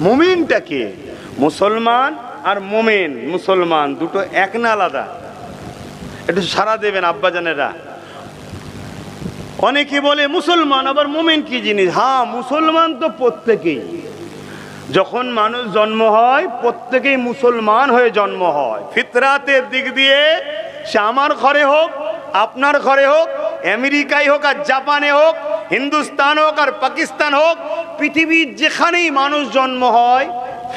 মুমিনটা কে? মুসলমান আর মুমিন, মুসলমান দুটো এক না আলাদা? একটু সারা দেবেন আব্বাজানেরা। অনেকে বলে মুসলমান, আবার মুমিন কি জিনিস? হ্যাঁ, মুসলমান তো প্রত্যেকেই, যখন মানুষ জন্ম হয় প্রত্যেকেই মুসলমান হয়ে জন্ম হয়। ফিতরাতের দিক দিয়ে সে আমার ঘরে হোক, আপনার ঘরে হোক, আমেরিকায় হোক আর জাপানে হোক, হিন্দুস্তান হোক আর পাকিস্তান হোক, পৃথিবীর যেখানেই মানুষ জন্ম হয়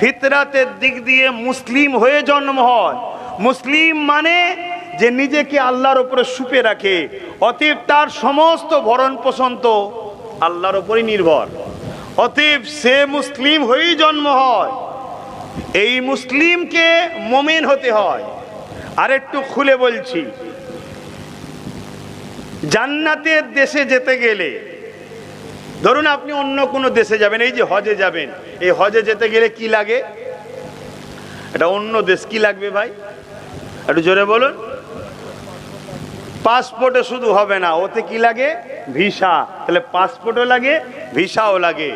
ফিতরাতের দিক দিয়ে মুসলিম হয়ে জন্ম হয়। মুসলিম মানে যে নিজেকে আল্লাহর উপরে সুপে রাখে, অতএব তার সমস্ত ভরণ পোষণ তো আল্লাহর উপরই নির্ভর। অতএব সে মুসলিম হয়েই জন্ম হয়। এই মুসলিমকে মুমিন হতে হয়। আর একটু খুলে বলছি, জান্নাতের দেশে যেতে গেলে, ধরুন আপনি অন্য কোনো দেশে যাবেন, এই যে হজে যাবেন, এই হজে যেতে গেলে কি লাগে? এটা অন্য দেশ, কি লাগবে ভাই? একটু জোরে বলুন। পাসপোর্টে শুধু হবে না, ওতে কি লাগে? ভিসা। তাহলে পাসপোর্টও লাগে, ভিসাও লাগে।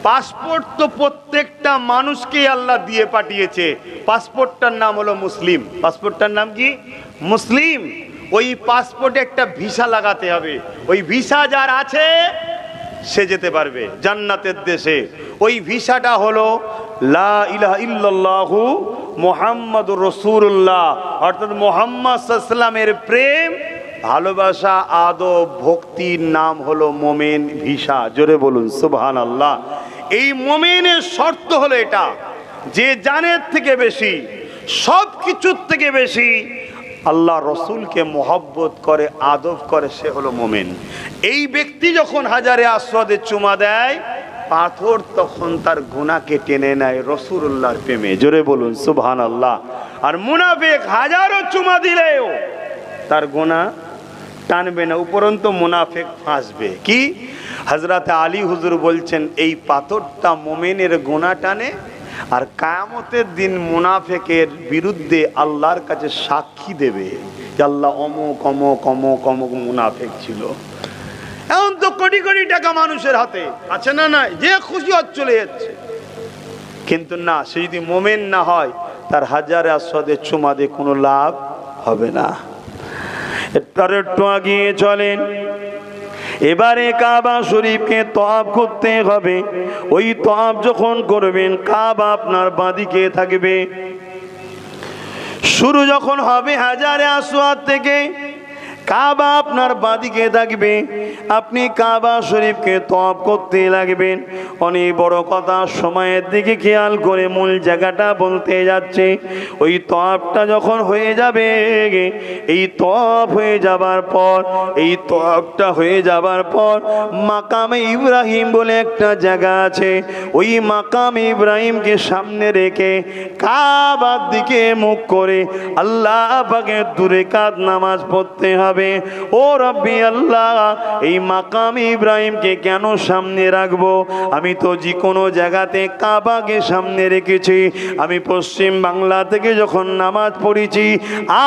পাসপোর্ট তো প্রত্যেকটা মানুষকে আল্লাহ দিয়ে পাঠিয়েছে। পাসপোর্টটার নাম হলো মুসলিম। পাসপোর্টটার নাম কি? মুসলিম। ওই পাসপোর্টে একটা ভিসা লাগাতে হবে। ওই ভিসা যার আছে সে যেতে পারবে জান্নাতের দেশে। ওই ভিসাটা হলো লা ইলাহা ইল্লাল্লাহু মুহাম্মাদুর রাসূলুল্লাহ, অর্থাৎ মুহাম্মদ সাল্লাল্লাহু আলাইহি ওয়াসাল্লামের প্রেম, ভালোবাসা, আদব, ভক্তির নাম হলো মোমেন ভিসা। জোরে বলুন সুবহানাল্লাহ। এই মোমেনের শর্ত হলো এটা, যে জানের থেকে বেশি, সব কিছুর থেকে বেশি আল্লাহ রসুলকে মহব্বত করে, আদব করে, সে হলো মোমেন। এই ব্যক্তি যখন হাজারে আসওয়াদে চুমা দেয়, পাথর তখন তার গুনাহকে টেনে নেয় রাসূলুল্লাহর প্রেমে। জোরে বলুন সুবহানাল্লাহ। আর মুনাফিক হাজারো চুমা দিলেও তার গুনাহ টানবে না, উপরন্তু মুনাফিক ফাঁসবে। কি? হযরত আলী হুজুর বলছেন, এই পাথরটা মুমিনের গুনাহ টানে, আর কিয়ামতের দিন মুনাফিকের বিরুদ্ধে আল্লাহর কাছে সাক্ষী দেবে যে আল্লাহ অমুক অমুক অমুক অমুক মুনাফিক ছিল। এখন তো কোটি কোটি টাকা মানুষের হাতে আছে না, নাই, যে খুশি হচ্ছে চলে যাচ্ছে। কিন্তু না, সে যদি মুমিন না হয়, তার হাজারে আসওয়াদে চুমা দিয়ে কোনো লাভ হবে না। একটু আগিয়ে চলেন। এবারে কাবা শরীফকে তওয়াফ করতে হবে। ওই তওয়াফ যখন করবেন, কাবা আপনার বাঁদিকে থাকবে। শুরু যখন হবে হাজারে আসওয়াদ থেকে, কাবা আপনার বাঁদিকে থাকবে। আপনি কাবা শরীফকে তওয়াফ করতে লাগবেন। অনেক বড় কথা, সময়ের দিকে খেয়াল করে মূল জায়গাটা বলতে যাচ্ছে। ওই তওয়াফটা যখন হয়ে যাবে, এই তওয়াফ হয়ে যাবার পর, এই তওয়াফটা হয়ে যাবার পর মাকামে ইব্রাহিম বলে একটা জায়গা আছে। ওই মাকামে ইব্রাহিমকে সামনে রেখে কাবার দিকে মুখ করে আল্লাহ পাকের দূরে কাত নামাজ পড়তে হবে। ও রব্বি আল্লাহ, এই মাকাম ইব্রাহিমকে কেন সামনে রাখবো? আমি তো যে কোনো জায়গাতে কাবাকে সামনে রেখেছি। আমি পশ্চিম বাংলা থেকে যখন নামাজ পড়েছি,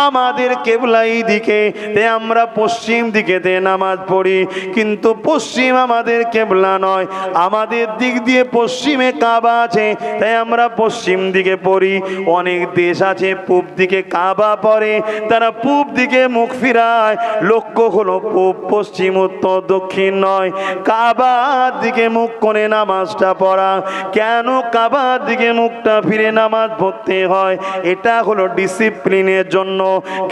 আমাদের কেবলা এই দিকে, তাই আমরা পশ্চিম দিকেতে নামাজ পড়ি। কিন্তু পশ্চিম আমাদের কেবলা নয়, আমাদের দিক দিয়ে পশ্চিমে কাবা আছে, তাই আমরা পশ্চিম দিকে পড়ি। অনেক দেশ আছে পূব দিকে কাবা পড়ে, তারা পূব দিকে মুখ ফিরায়। লক্ষ্য হলো পূব, পশ্চিম, উত্তর, দক্ষিণ নয়, কাবার দিকে মুখ করে নামাজটা পড়া। কেন কাবার দিকে মুখটা ফিরে নামাজ পড়তে হয়? এটা হলো ডিসিপ্লিনের জন্য।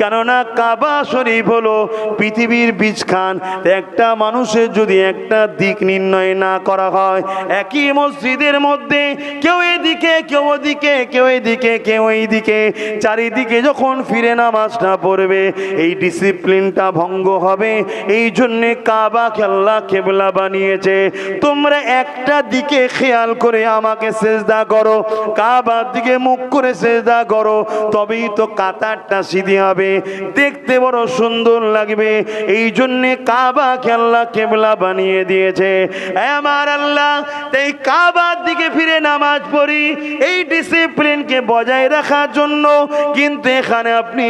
কেননা কাবা শরীফ হলো পৃথিবীর বীজখান। একটা মানুষের যদি একটা দিক নির্ণয় না করা হয়, একই মসজিদের মধ্যে কেউ এদিকে, কেউ ওদিকে, কেউ এদিকে, কেউ এইদিকে, চারিদিকে যখন ফিরে নামাজটা পড়বে, এই ডিসিপ্লিনটা ভঙ্গ হবে। এই জন্যে কাবাকে আল্লাহ কেবলা বানিয়েছে। তোমরা একটা দিকে খেয়াল করে আমাকে সেজদা করো, কাবার দিকে মুখ করে সেজদা করো, তবেই তো কাতারটা সিধি হবে, দেখতে বড় সুন্দর লাগবে। এই জন্যে কাবাকে আল্লাহ কেবলা বানিয়ে দিয়েছে। আমার আল্লাহ, তাই কাবার দিকে ফিরে নামাজ পড়ি এই ডিসিপ্লিনকে বজায় রাখার জন্য। কিন্তু এখানে আপনি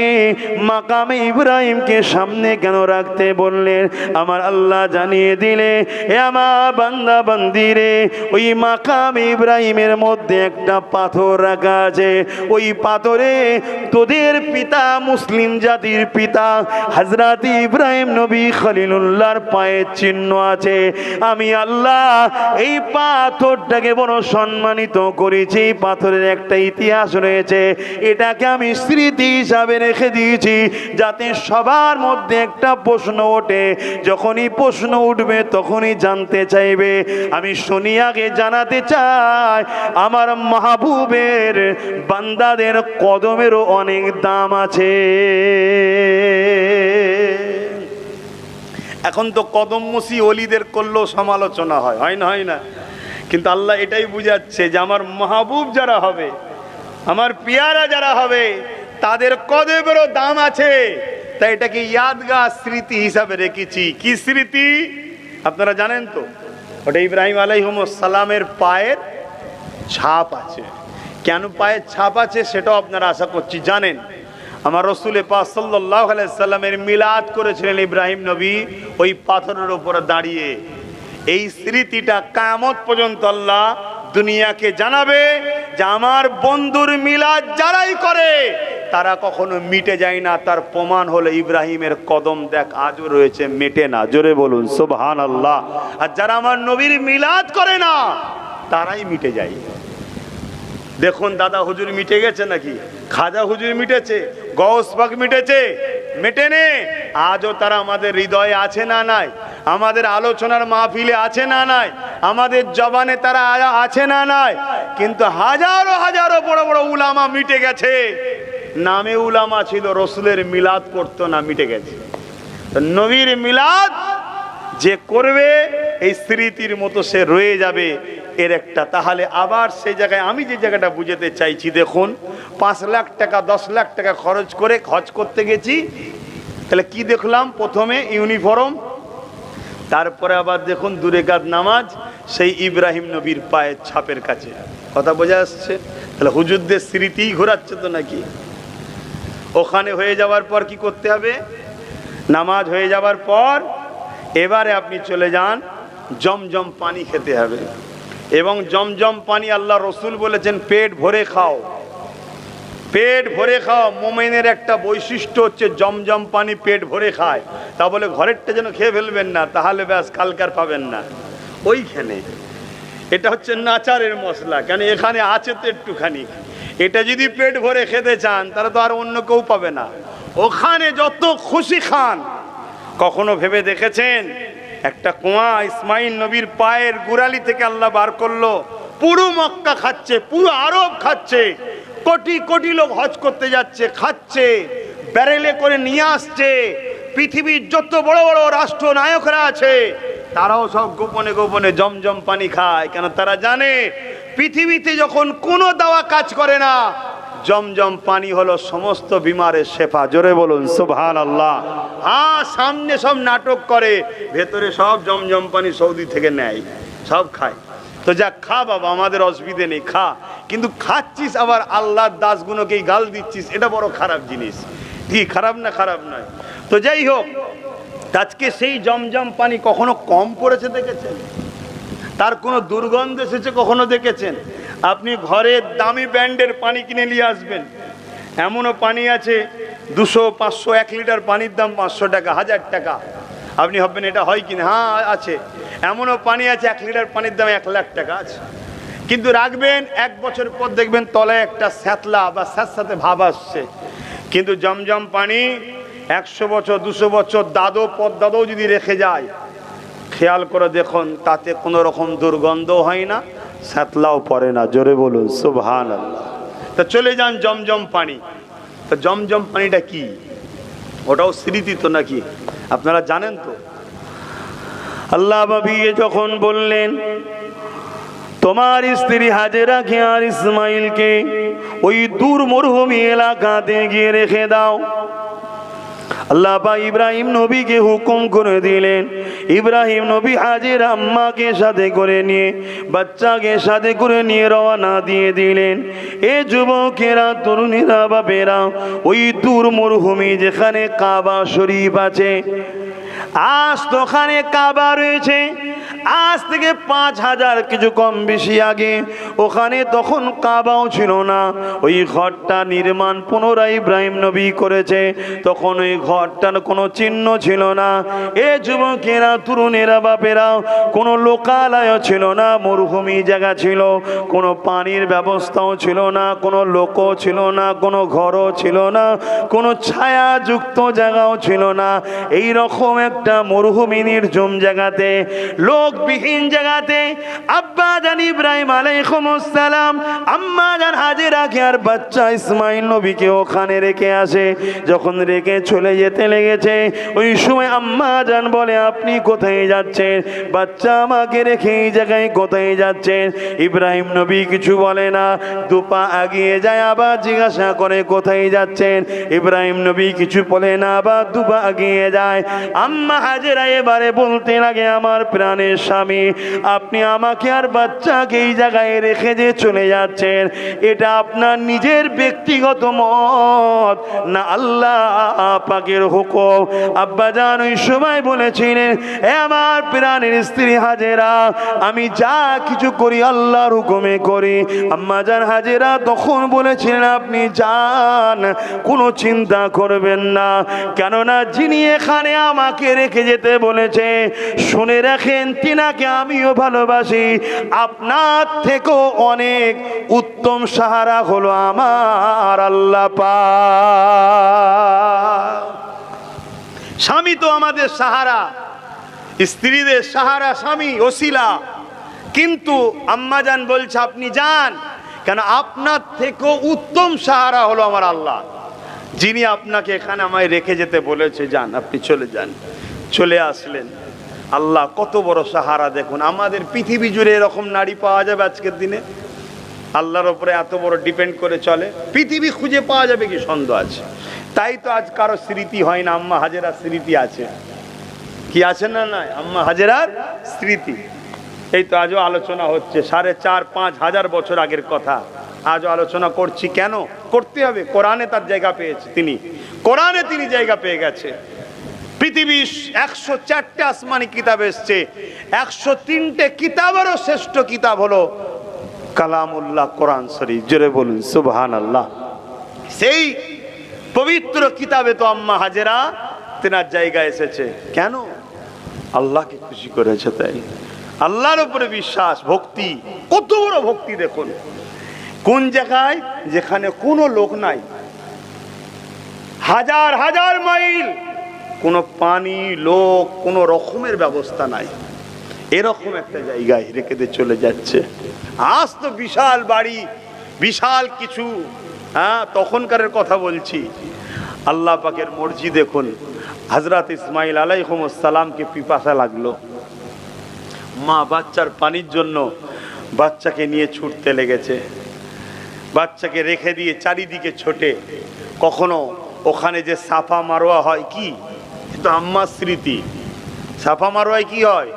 মাকামে ইব্রাহিমকে সামনে কেন রাখতে বললেন? আমার আল্লাহ জানিয়ে দিলে, এ আমার বান্দা বান্দিরে, ওই মাকাম ইব্রাহিমের মধ্যে একটা পাথর রাখা আছে। ওই পাথরে তোদের পিতা, মুসলিম জাতির পিতা হযরত ইব্রাহিম নবী খলিলুল্লাহর পায়ের চিহ্ন আছে। আমি আল্লাহ এই পাথরটাকে বড় সম্মানিত করেছি। পাথরের একটা ইতিহাস রয়েছে, এটাকে আমি স্মৃতি হিসাবে রেখে দিয়েছি, যাতে সবার মধ্যে মধ্যে একটা প্রশ্ন ওঠে, যখনই প্রশ্ন উঠবে তখনই জানতে চাইবে। আমি শুনি আগে জানাতে চাই, আমার মাহবুবের বান্দাদের কদমেরও অনেক দাম আছে। এখন তো কদম মুসি ওলিদের করলেও সমালোচনা হয়, হয় না? হয় না? কিন্তু আল্লাহ এটাই বুঝাচ্ছে যে আমার মাহবুব যারা হবে, আমার পিয়ারা যারা হবে, তাদের কদমেরও দাম আছে। তাই এটাকে ইয়াদগার স্মৃতি হিসাবে রেখেছি। কি স্মৃতি আপনারা জানেন তো? ওটা ইব্রাহিম আলাইহিস সালামের পায়ের ছাপ আছে। কেন পায়ের ছাপ আছে সেটাও আপনারা আশা করছি জানেন। আমার রসুল পাক সাল্লাল্লাহু আলাইহি সাল্লামের মিলাদ করেছিলেন ইব্রাহিম নবী ওই পাথরের উপরে দাঁড়িয়ে। এই স্মৃতিটা কিয়ামত পর্যন্ত আল্লাহ দুনিয়াকে জানাবে যে আমার বন্ধুর মিলাদ যারাই করে তারা কখনো মিটে যায় না। তার প্রমাণ হলো ইব্রাহিমের কদম দেখ আজও রয়েছে, মেটে না। জোরে বলুন সুবহানাল্লাহ। আর যারা আমার নবীর মিলাদ করে না তারাই মিটে যায়। দেখুন দাদা হুজুর মিটে গেছে নাকি? খাজা হুজুর মিটেছে, গৌস পাক মিটেছে, মেটেনে। আজও তারা আমাদের হৃদয়ে আছে না নাই? আমাদের আলোচনার মাহফিলে আছে না নাই? আমাদের জবানে তারা আছে না নাই? কিন্তু হাজারো হাজারো বড় বড় উলামা মিটে গেছে, নামে উলামা ছিল, রসুলের মিলাদ করতো না, মিটে গেছে। নবীর মিলাদ যে করবে এই স্মৃতির মতো সে রয়ে যাবে এর একটা। তাহলে আবার সেই জায়গায় আমি যে জায়গাটা বুঝাতে চাইছি, দেখুন 5 লাখ টাকা 10 লাখ টাকা খরচ করে হজ করতে গেছি, তাহলে কি দেখলাম? প্রথমে ইউনিফর্ম, তারপরে আবার দেখুন 2 রাকাত নামাজ সেই ইব্রাহিম নবীর পায়ের ছাপের কাছে। কথা বোঝা আসছে? তাহলে হুজুরদের স্মৃতিই ঘোরাচ্ছে তো নাকি? ওখানে হয়ে যাওয়ার পর কি করতে হবে? নামাজ হয়ে যাওয়ার পর এবারে আপনি চলে যান, জমজম পানি খেতে হবে। এবং জমজম পানি আল্লাহ রসুল বলেছেন পেট ভরে খাও, পেট ভরে খাও। মোমেনের একটা বৈশিষ্ট্য হচ্ছে জমজম পানি পেট ভরে খায়। তা বলে ঘরেরটা যেন খেয়ে ফেলবেন না, তাহলে ব্যাস কালকার পাবেন না ওইখানে। এটা হচ্ছে নাচারের মশলা, কেন এখানে আছে তো একটুখানি। এটা যদি পেট ভরে খেতে চান তাহলে তো আর অন্য কেউ পাবে না। ওখানে যত খুশি খান। কখনো ভেবে দেখেছেন একটা কুয়া ইসমাইল নবীর পায়ের গোড়ালি থেকে আল্লাহ বার করলো, পুরো মক্কা খাচ্ছে, পুরো আরব খাচ্ছে, কোটি কোটি লোক হজ করতে যাচ্ছে, খাচ্ছে, ব্যারেলে করে নিয়ে আসছে। পৃথিবীর যত বড় বড় রাষ্ট্র নায়করা আছে তারাও সব গোপনে গোপনে জমজম পানি খায়। কেন? তারা জানে পৃথিবীতে যখন কোনো দাওয়া কাজ করে না, জমজম পানি হলো সমস্ত বিমারের শেফা। জোরে বলুন সুবহানাল্লাহ। হ্যাঁ, সামনে সব নাটক করে, ভেতরে সব জমজম পানি সৌদি থেকে নেয়, সব খায়। তো যা খা বাবা, আমাদের অসুবিধে নেই, খা। কিন্তু খাচ্ছিস আবার আল্লাহর দাসগুলোকেই গাল দিচ্ছিস, এটা বড় খারাপ জিনিস। কি খারাপ না? খারাপ নয়। তো যাই হোক, আজকে সেই জমজম পানি কখনো কম পড়েছে দেখেছেন? তার কোনো দুর্গন্ধ এসেছে কখনো দেখেছেন? আপনি ঘরে দামি ব্র্যান্ডের পানি কিনে নিয়ে আসবেন, এমনও পানি আছে 200, 500, 1 লিটার পানির দাম 500 টাকা, 1000 টাকা। আপনি ভাববেন এটা হয় কিনা? হ্যাঁ আছে। এমনও পানি আছে 1 লিটার পানির দাম 1 লাখ টাকা আছে। কিন্তু রাখবেন 1 বছর পর দেখবেন তলায় একটা স্যাঁতলা বা স্যাঁতস্যাঁতে ভাব আসছে। কিন্তু জমজম পানি 100 বছর 200 বছর দাদো পদ্দাদও যদি রেখে যায়, খেয়াল করে দেখুন তাতে কোনো রকম দুর্গন্ধ হয় না, স্যাঁতলাও পড়ে না। জোরে বলুন সুবহানাল্লাহ। তা চলে যান জমজম পানি। তা জমজম পানিটা কি? ওটাও স্মৃতি তো নাকি? আপনারা জানেন তো? আল্লাহ নবী যখন বললেন তোমার স্ত্রী হাজেরা কে আর ইসমাইলকে ওই দূর মরুভূমি এলাকাতে গিয়ে রেখে দাও, আল্লাহ পাক ইব্রাহিম নবীকে হুকুম করে দিলেন। ইব্রাহিম নবী হাজের আম্মাকে সাথে করে নিয়ে, বাচ্চাকে সাথে করে নিয়ে রওনা দিয়ে দিলেন। এ যুবকেরা, তরুণীরা, বাপেরা, ওই দূর মরুভূমি যেখানে কাবা শরীফ আছে, আজ তো ওখানে কাবা রয়েছে, আজ থেকে 5000 কিছু কম বেশি আগে ওখানে তখন কাবাও ছিল না। ওই ঘরটা নির্মাণ পুনরায় ইব্রাহিম নবী করেছে। তখন ওই ঘরটার কোনো চিহ্ন ছিল না। এ যুবকেরা, তরুণেরা, বাপেরা, কোনো লোকালয় ছিল না, মরুভূমি জায়গা ছিল, কোনো পানির ব্যবস্থাও ছিল না, কোনো লোকও ছিল না, কোনো ঘরও ছিল না, কোনো ছায়াযুক্ত জায়গাও ছিল না। এই রকম একটা মরুভূমি নির্জন জায়গাতে, লোকবিহীন জায়গাতে আব্বা জান ইব্রাহিম আলাইহিস সালাম আম্মা জান হাজেরাকে আর বাচ্চা ইসমাইল নবীকে ওখানে রেখে আসে। যখন রেখে চলে যেতে লেগেছে, ওই সময় আম্মা জান বলে, আপনি কোথায় যাচ্ছেন? বাচ্চা আমাকে রেখে এই জায়গায় কোথায় যাচ্ছেন? ইব্রাহিম নবী কিছু বলে না, দুপা এগিয়ে যায়, আবার জিজ্ঞাসা করে কোথায় যাচ্ছেন? ইব্রাহিম নবী কিছু বলে না, আবার দুপা এগিয়ে যায়। আম্মা হাজেরা এবারে বলতে লাগে, আমার প্রাণের স্বামী, আপনি আমাকে আর বাচ্চাকে এই জায়গায় রেখে যে চলে যাচ্ছেন, এটা আপনার নিজের ব্যক্তিগত মত না আল্লাহ পাকের হুকুম? আব্বা জান ওই সময় বলেছিলেন, এ আমার প্রাণের স্ত্রী হাজেরা, আমি যা কিছু করি আল্লাহর হুকুমে করি। আম্মা জান হাজেরা তখন বলেছিলেন, আপনি যান, কোনো চিন্তা করবেন না, কেননা যিনি এখানে আমাকে রেখে যেতে বলেছে, শুনে রাখেন, তিনাকে আমিও ভালোবাসি। আপনার থেকেও অনেক উত্তম সাহারা হলো আমার আল্লাহ পাক। স্বামী তো আমাদের সাহারা, স্ত্রীদের সাহারা স্বামী, ওসিলা। কিন্তু আম্মাজান বলছে, আপনি যান, কেন আপনার থেকেও উত্তম সাহারা হলো আমার আল্লাহ, যিনি আপনাকে এখানে আমায় রেখে যেতে বলেছে। যান, আপনি চলে যান। চলে আসলেন। আল্লাহ কত বড় সাহারা দেখুন। আমাদের পৃথিবী জুড়ে এরকম নারী পাওয়া যাবে আজকের দিনে? আল্লাহর উপরে এত বড় ডিপেন্ড করে চলে, পৃথিবী খুঁজে পাওয়া যাবে কি সন্দেহ আছে? তাই তো আজ কারো স্মৃতি হয় না, আম্মা হাজেরার স্মৃতি আছে। কি আছে না? নাই, আম্মা হাজেরার স্মৃতি। এই তো আজও আলোচনা হচ্ছে, 4,5-5 হাজার বছর আগের কথা আজও আলোচনা করছি। কেন করতে হবে? কোরআনে তার জায়গা পেয়েছে, তিনি কোরআনে তিনি জায়গা পেয়ে গেছে। পৃথিবীর 104টে আসমানি কিতাব এসছে, 103টে কিতাবেরও শ্রেষ্ঠ কিতাব হলো কালামুল্লাহ, কোরআন শরীফ। জোরে বলুন সুবহানাল্লাহ। সেই পবিত্র কিতাবে তো আম্মা হাজেরা তেনার জায়গা এসেছে। কেন? আল্লাহকে খুশি করেছে। তাই আল্লাহর উপরে বিশ্বাস, ভক্তি, কত বড় ভক্তি দেখুন। কোন জায়গায়? যেখানে কোনো লোক নাই, হাজার হাজার মাইল, কোনো পানি, লোক, কোনো রকমের ব্যবস্থা নাই, এরকম একটা জায়গায় রেখে দিয়ে চলে যাচ্ছে। আজ তো বিশাল বাড়ি, বিশাল কিছু, হ্যাঁ, তখনকারের কথা বলছি। আল্লাহ পাকের মর্জি দেখুন। হযরত ইসমাইল আলাইহিস সালামকে পিপাসা লাগলো, মা বাচ্চার পানির জন্য বাচ্চাকে নিয়ে ছুটতে লেগেছে। বাচ্চাকে রেখে দিয়ে চারিদিকে ছোটে। কখনো ওখানে যে সাফা মারোয়া হয়, কি তো আম্মার স্মৃতি, সাফা মারোয়ায় কি হয়?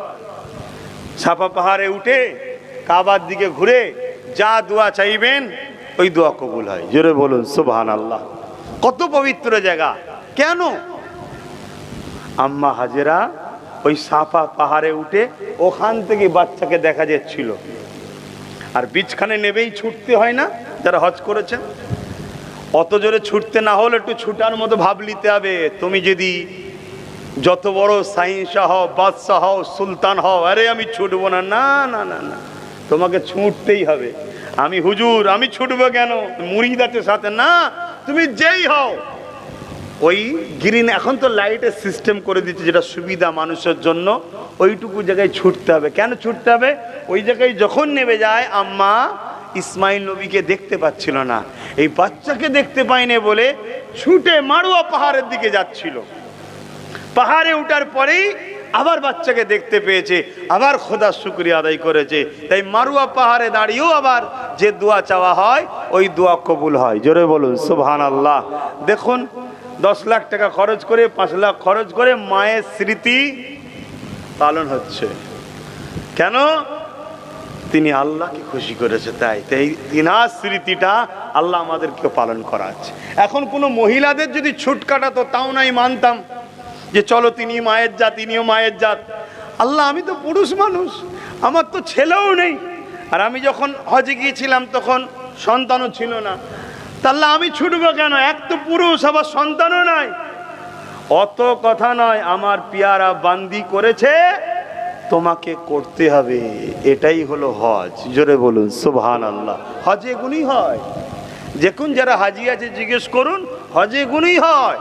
সাফা পাহাড়ে উঠে কাবার দিকে ঘুরে যা দোয়া চাইবেন ওই দোয়া কবুল হয়। জোরে বলুন সুবহানাল্লাহ। কত পবিত্র জায়গা। কেন? আম্মা হাজেরা ওই সাফা পাহাড়ে উঠে ওখান থেকে বাচ্চাকে দেখা যাচ্ছিল। আর বীজখানে নেবেই ছুটতে হয় না? যারা হজ করেছেন, অত জোরে ছুটতে না হলে একটু ছুটার মতো ভাব নিতে হবে। তুমি যদি যত বড় শাহিনশাহ হও, বাদশাহ হও, সুলতান হও, আরে আমি ছুটবো না, না না না না, তোমাকে ছুটতেই হবে। আমি হুজুর, আমি ছুটবো কেন? মুরিদ আছে সাথে, না, তুমি যেই হও। ওই গ্রিন, এখন তো লাইটের সিস্টেম করে দিচ্ছে, যেটা সুবিধা মানুষের জন্য, ওইটুকু জায়গায় ছুটতে হবে। কেন ছুটতে হবে? ওই জায়গায় যখন নেমে যায়, আম্মা ইসমাইল নবীকে দেখতে পাচ্ছিল না, এই বাচ্চাকে দেখতে পাইনি বলে ছুটে মারোয়া পাহাড়ের দিকে যাচ্ছিল। পাহাড়ে উঠার পরেই আবার বাচ্চাকে দেখতে পেয়েছে, আবার খোদার শুকরিয়া আদায় করেছে। তাই মারোয়া পাহাড়ে দাঁড়িয়েও আবার যে দোয়া চাওয়া হয় ওই দোয়া কবুল হয়। জোরে বলুন সুবহানাল্লাহ। দেখুন, 10 লাখ টাকা খরচ করে, 5 লাখ খরচ করে মায়ের স্মৃতি পালন হচ্ছে। কেন? তিনি আল্লাহকে খুশি করেছে। তাই তিনার স্মৃতিটা আল্লাহ আমাদেরকে পালন করাচ্ছে। এখন কোনো মহিলাদের যদি ছুট কাটাতো তাও নাই মানতাম, যে চলো তিনি মায়ের জাত, তিনিও মায়ের জাত। আল্লাহ আমি তো পুরুষ মানুষ, আমার তো ছেলেও নেই, আর আমি যখন হজে গিয়েছিলাম তখন সন্তানও ছিল না, তাহলে আমি ছুটবো কেন? এক তো পুরুষ, আবার সন্তানও নাই। অত কথা নয়, আমার পিয়ারা বান্দি করেছে, তোমাকে করতে হবে, এটাই হলো হজ। জোরে বলুন সুবহানাল্লাহ। হজে গুণই হয়, দেখুন যারা হাজি আছে জিজ্ঞেস করুন, হজে গুণই হয়।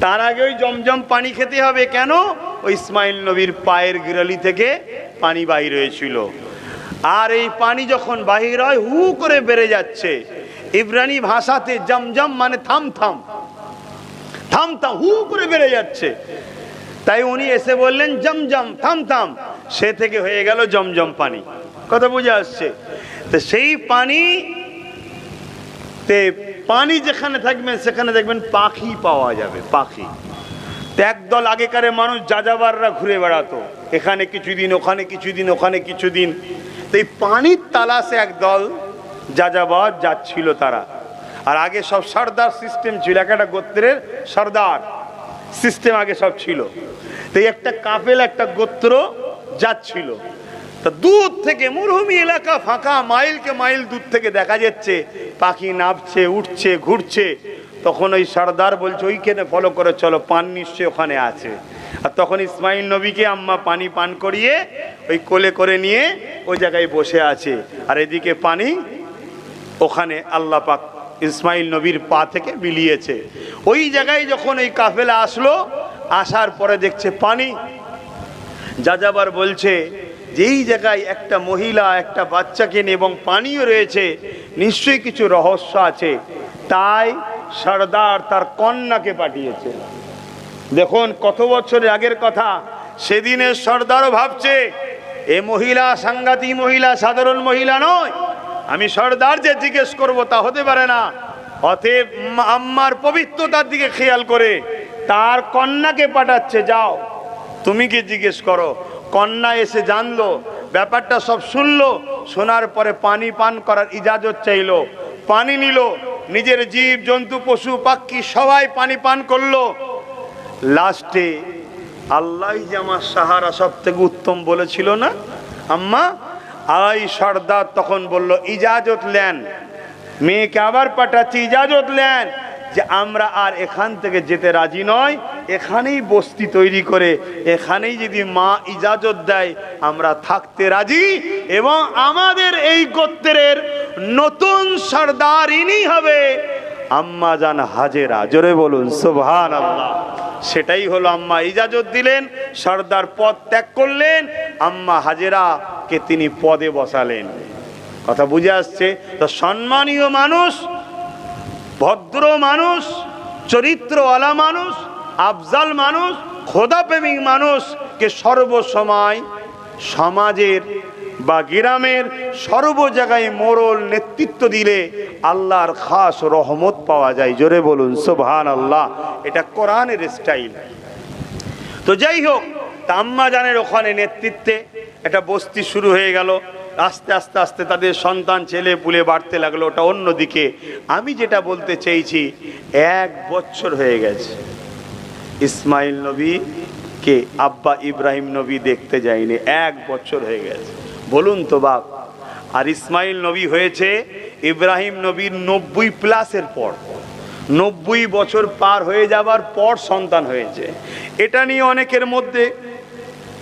তার আগে ওই জমজম পানি খেতে হবে, কেন? ওই ইসমাইল নবীর পায়ের গিরালি থেকে পানি বাহির হয়েছিল, আর এই পানি যখন বাহির হয় হু করে বেড়ে যাচ্ছে। ইব্রানি ভাষাতে জমজম মানে থাম থাম, থাম থাম, হু করে বেড়ে যাচ্ছে। তাই উনি এসে বললেন জমজম, থাম থাম, সে থেকে হয়ে গেল জমজম পানি। কথা বুঝে আসছে? তো সেই পানি পানি যেখানে থাকবেন সেখানে দেখবেন পাখি পাওয়া যাবে, পাখি। তো একদল আগেকারে মানুষ যাযাবাররা ঘুরে বেড়াতো, এখানে কিছুদিন, ওখানে কিছুদিন, ওখানে কিছুদিন। তো এই পানির তালাশে একদল যাযাবার যাচ্ছিল তারা। আর আগে সব সর্দার সিস্টেম ছিল, একটা গোত্রের সর্দার সিস্টেম আগে সব ছিল। তো একটা কাফেলা, একটা গোত্র যাচ্ছিল। তা দূর থেকে, মরুভূমি এলাকা, ফাঁকা, মাইলকে মাইল দূর থেকে দেখা যাচ্ছে পাখি নাবছে, উঠছে, ঘুরছে। তখন ওই সর্দার বলছে ওইখানে ফলো করে চলো, পান নিশ্চয় ওখানে আছে। আর তখন ইসমাইল নবীকে আম্মা পানি পান করিয়ে ওই কোলে করে নিয়ে ওই জায়গায় বসে আছে, আর এদিকে পানি ওখানে আল্লাহ পাক ইসমাইল নবীর পা থেকে বিলিয়েছে। ওই জায়গায় যখন এই কাফেলা আসলো, আসার পরে দেখছে পানি। যাযাবার বলছে যে এই জায়গায় একটা মহিলা একটা বাচ্চাকে নিয়ে এবং পানিও রয়েছে, নিশ্চয়ই কিছু রহস্য আছে। তাই সর্দার তার কন্যাকে পাঠিয়েছে। দেখুন কত বছরের আগের কথা, সেদিনের সর্দারও ভাবছে এ মহিলা সাংঘাতিক মহিলা, সাধারণ মহিলা নয়, আমি সর্দার যে জিজ্ঞেস করব তা হতে পারে না। অতএব আম্মার পবিত্রতার দিকে খেয়াল করে তার কন্যাকে পাঠাচ্ছে, যাও তুমি কি জিজ্ঞেস করো। কন্যা এসে জানলো, ব্যাপারটা সব শুনলো, শোনার পরে পানি পান করার ইজাজত চাইলো। পানি নিল, নিজের জীব জন্তু পশু পাখি সবাই পানি পান করলো। লাস্টে আল্লাহ যে আমার সাহারা সব থেকে উত্তম বলেছিল না আম্মা, আই সর্দার তখন বলল ইজাজত নেন, মেয়েকে আবার পাঠাচ্ছি, ইজাজত নেন যে আমরা আর এখান থেকে যেতে রাজি নয়, এখানেই বস্তি তৈরি করে এখানেই যদি মা ইজাজত দেয় আমরা থাকতে রাজি, এবং আমাদের এই গোত্রের নতুন সর্দার ইনি হবে আম্মা জান হাজেরা। জোরে বলুন সুবহানাল্লাহ। সেটাই হলো, আম্মা ইজাজত দিলেন, সর্দার পদ ত্যাগ করলেন, আম্মা হাজেরাকে তিনি পদে বসালেন। কথা বুঝে আসছে? তো সম্মানীয় মানুষ, ভদ্র মানুষ, চরিত্রওয়ালা মানুষ, আফজাল মানুষ, খোদাপ্রেমিক মানুষকে সর্বসময় সমাজের বা গ্রামের সর্ব জায়গায় মোড়ল নেতৃত্ব দিলে আল্লাহর খাস রহমত পাওয়া যায়। জোরে বলুন সুবহানাল্লাহ। এটা কোরআনের স্টাইল। তো যাই হোক, আম্মা জানের ওখানে নেতৃত্বে একটা বস্তি শুরু হয়ে গেল। আস্তে আস্তে আস্তে তাদের সন্তান ছেলে পুলে বাড়তে লাগলো। ওটা অন্যদিকে। আমি যেটা বলতে চেয়েছি, 1 বছর হয়ে গেছে ইসমাইল নবীকে আব্বা ইব্রাহিম নবী দেখতে যায়নি, 1 বছর হয়ে গেছে। বলুন তো বাপ। আর ইসমাইল নবী হয়েছে ইব্রাহিম নবীর 90+ পর, 90 বছর পার হয়ে যাবার পর সন্তান হয়েছে। এটা নিয়ে অনেকের মধ্যে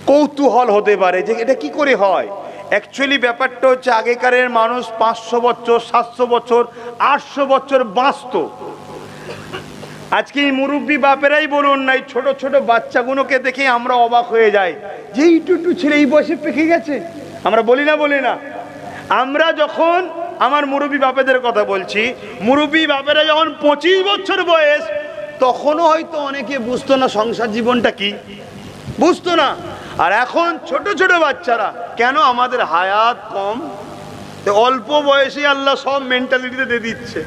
কৌতূহল হতে পারে যে এটা কি করে হয়। অ্যাকচুয়ালি ব্যাপারটা হচ্ছে, আগেকারের মানুষ 500 বছর, 700 বছর, 800 বছর বাঁচত। আজকে এই মুরব্বী বাপেরাই বলুন না, এই ছোট ছোট বাচ্চাগুলোকে দেখে আমরা অবাক হয়ে যাই যে এই টুটু ছেলে এই বয়সে পেকে গেছে। আমরা বলি না। আমরা যখন, আমার মুরব্বী বাপেদের কথা বলছি, মুরব্বী বাপেরা যখন 25 বছর বয়স, তখনও হয়তো অনেকে বুঝতো না সংসার জীবনটা কি, বুঝতো না। আর এখন ছোট ছোট বাচ্চারা, কেন আমাদের হায়াত কম, অল্প বয়সে আল্লাহ সব মেন্টালিটিতে দিয়ে দিচ্ছে।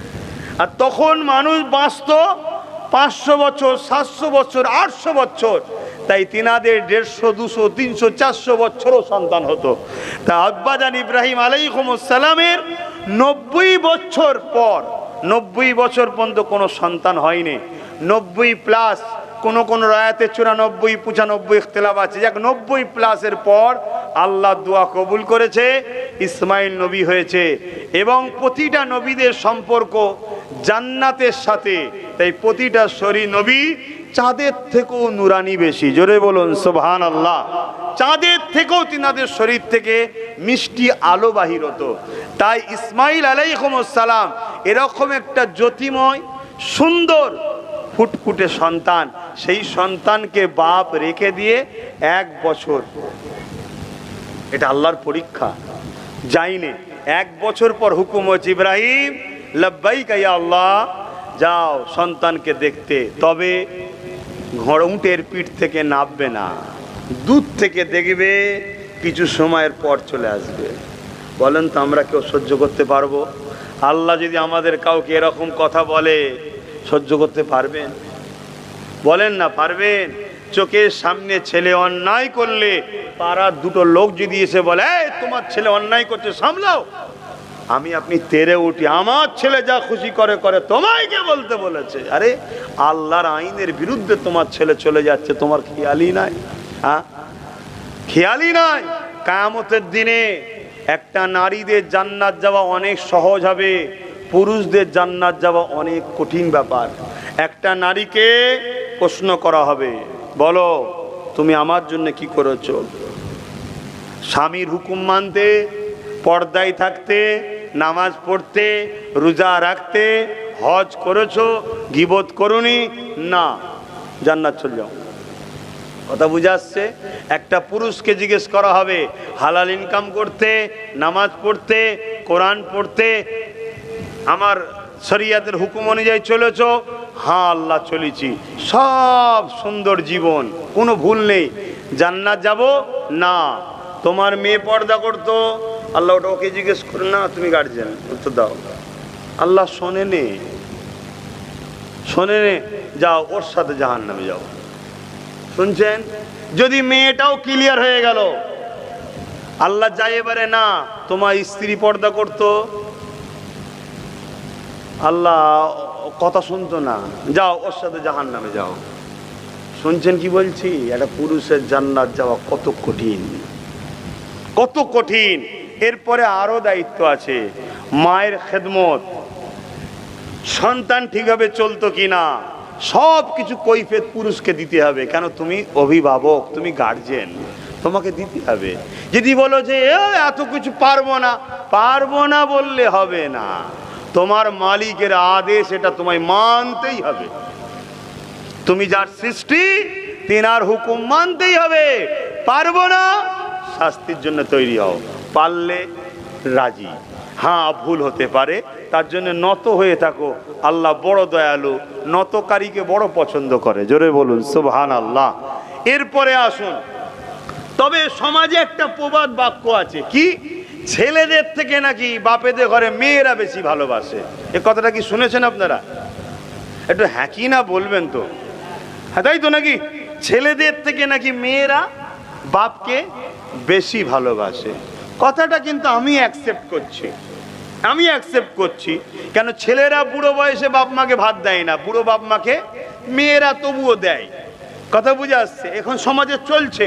আর তখন মানুষ বাঁচত 500 বছর, 700 বছর, 800 বছর। তাই তিনাদের 150, 200, 300, 400 বছরও সন্তান হতো। তা আব্বাজান ইব্রাহিম আলাইহিসসালামের 90 বছর পর, 90 বছর পর্যন্ত কোনো সন্তান হয়নি। 90+ কোন রায়াতে 94 95 ইখতিলাফ আছে, যাক 90+ পর আল্লাহ দোয়া কবুল করেছে, ইসমাইল নবী হয়েছে। এবং প্রতিটা নবীদের সম্পর্ক জান্নাতের সাথে, তাই প্রতিটা নবী চাঁদের থেকেও নুরানি বেশি। জোরে বলুন সুবহানাল্লাহ। চাঁদের থেকেও তিনাদের শরীর থেকে মিষ্টি আলো বাহির হতো। তাই ইসমাইল আলাইহিস সালাম এরকম একটা জ্যোতিময় সুন্দর ফুটফুটে সন্তান, সেই সন্তানকে বাপ রেখে দিয়ে 1 বছর, এটা আল্লাহর পরীক্ষা, যাইনি 1 বছর পর হুকুম হয়েছে, ইব্রাহিম লাব্বাইকা ইয়া আল্লাহ, যাও সন্তানকে দেখতে। তবে উটের পিঠ থেকে নামবে না, দূর থেকে দেখবে, কিছু সময়ের পর চলে আসবে। বলেন তো আমরা কেউ সহ্য করতে পারবো? আল্লাহ যদি আমাদের কাউকে এরকম কথা বলে, সহ্য করতে পারবেন? বলেন না পারবেন? চোখের সামনে ছেলে অন্যায় করলে পাড়ার 2টো লোক যদি এসে বলে, এই তোমার ছেলে অন্যায় করছে, সামলাও, আমি আপনি তেরে উঠি, আমার ছেলে যা খুশি করে করে, তোমায় কে বলতে বলেছে? আরে আল্লাহর আইনের বিরুদ্ধে তোমার ছেলে চলে যাচ্ছে, তোমার খেয়ালই নাই? হ্যাঁ, খেয়ালই নাই। কিয়ামতের দিনে একটা নারীদের জান্নাত যাওয়া অনেক সহজ হবে, পুরুষদের জান্নাত যাওয়া অনেক কঠিন ব্যাপার। একটা নারীকে প্রশ্ন করা হবে, বলো তুমি আমার জন্য কি করেছো? স্বামীর হুকুম মানতে, পর্দায় থাকতে, নামাজ পড়তে, রোজা রাখতে, হজ করেছো, গীবত করোনি? না, জান্নাত চলে যাও। কথা বুঝে আসছে? একটা পুরুষকে জিজ্ঞেস করা হবে, হালাল ইনকাম করতে, নামাজ পড়তে, কোরআন পড়তে, আমার শরিয়াতের হুকুম অনুযায়ী চলেছো? হ্যাঁ আল্লাহ চলেছি, সব সুন্দর জীবন, কোনো ভুল নেই, জান্নাত যাব? না। তোমার মেয়ে পর্দা করতো, আল্লাহ ওটা ওকে জিজ্ঞেস করে না, তুমি গার্জিয়ান, উত্তর দাও। আল্লাহ শোনেনে, শোনেনে, যাও ওর সাথে জাহান্নামে যাও। শুনছেন? যদি মেয়েটাও ক্লিয়ার হয়ে গেল, আল্লাহ যায় এবারে না, তোমার স্ত্রী পর্দা করতো, আল্লাহ কথা শুনতো না, যাও ওর সাথে জাহান্নামে যাও। শুনছেন কি বলছি? একটা পুরুষের জান্নাত যাওয়া কত কঠিন, কত কঠিন। এরপরে আরো দায়িত্ব আছে, মায়ের খেদমত, সন্তান ঠিকভাবে চলতো কিনা, সব কিছু কৈফিয়ত পুরুষকে দিতে হবে। কেন? তুমি অভিভাবক, তুমি গার্জেন, তোমাকে দিতে হবে। যদি বলো যে এত কিছু পারবো না, পারবো না বললে হবে না, তোমার মালিকের আদেশ, এটা তোমায় মানতেই হবে। তুমি যার সৃষ্টি, তিনার হুকুম মানতেই হবে। পারবো না, শাস্তির জন্য তৈরি হও, পারলে রাজি। হ্যাঁ ভুল হতে পারে, তার জন্য নত হয়ে থাকো, আল্লাহ বড় দয়ালু, নতকারীকে বড় পছন্দ করে। জোরে বলুন সুবহানাল্লাহ। এরপরে আসুন, তবে সমাজে একটা প্রবাদ বাক্য আছে, কি? ছেলেদের থেকে নাকি বাপেদের ঘরে মেয়েরা বেশি ভালোবাসে। এ কথাটা কি শুনেছেন আপনারা? একটু হ্যাঁ কি না বলবেন তো। হ্যাঁ তাই তো নাকি? ছেলেদের থেকে নাকি মেয়েরা বাপকে বেশি ভালোবাসে। কথাটা কিন্তু আমি অ্যাকসেপ্ট করছি, আমি অ্যাকসেপ্ট করছি। কেন? ছেলেরা বুড়ো বয়সে বাপ মাকে ভাত দেয় না, বুড়ো বাপ মাকে মেয়েরা তবুও দেয়। কথা বুঝে আসছে? এখন সমাজে চলছে।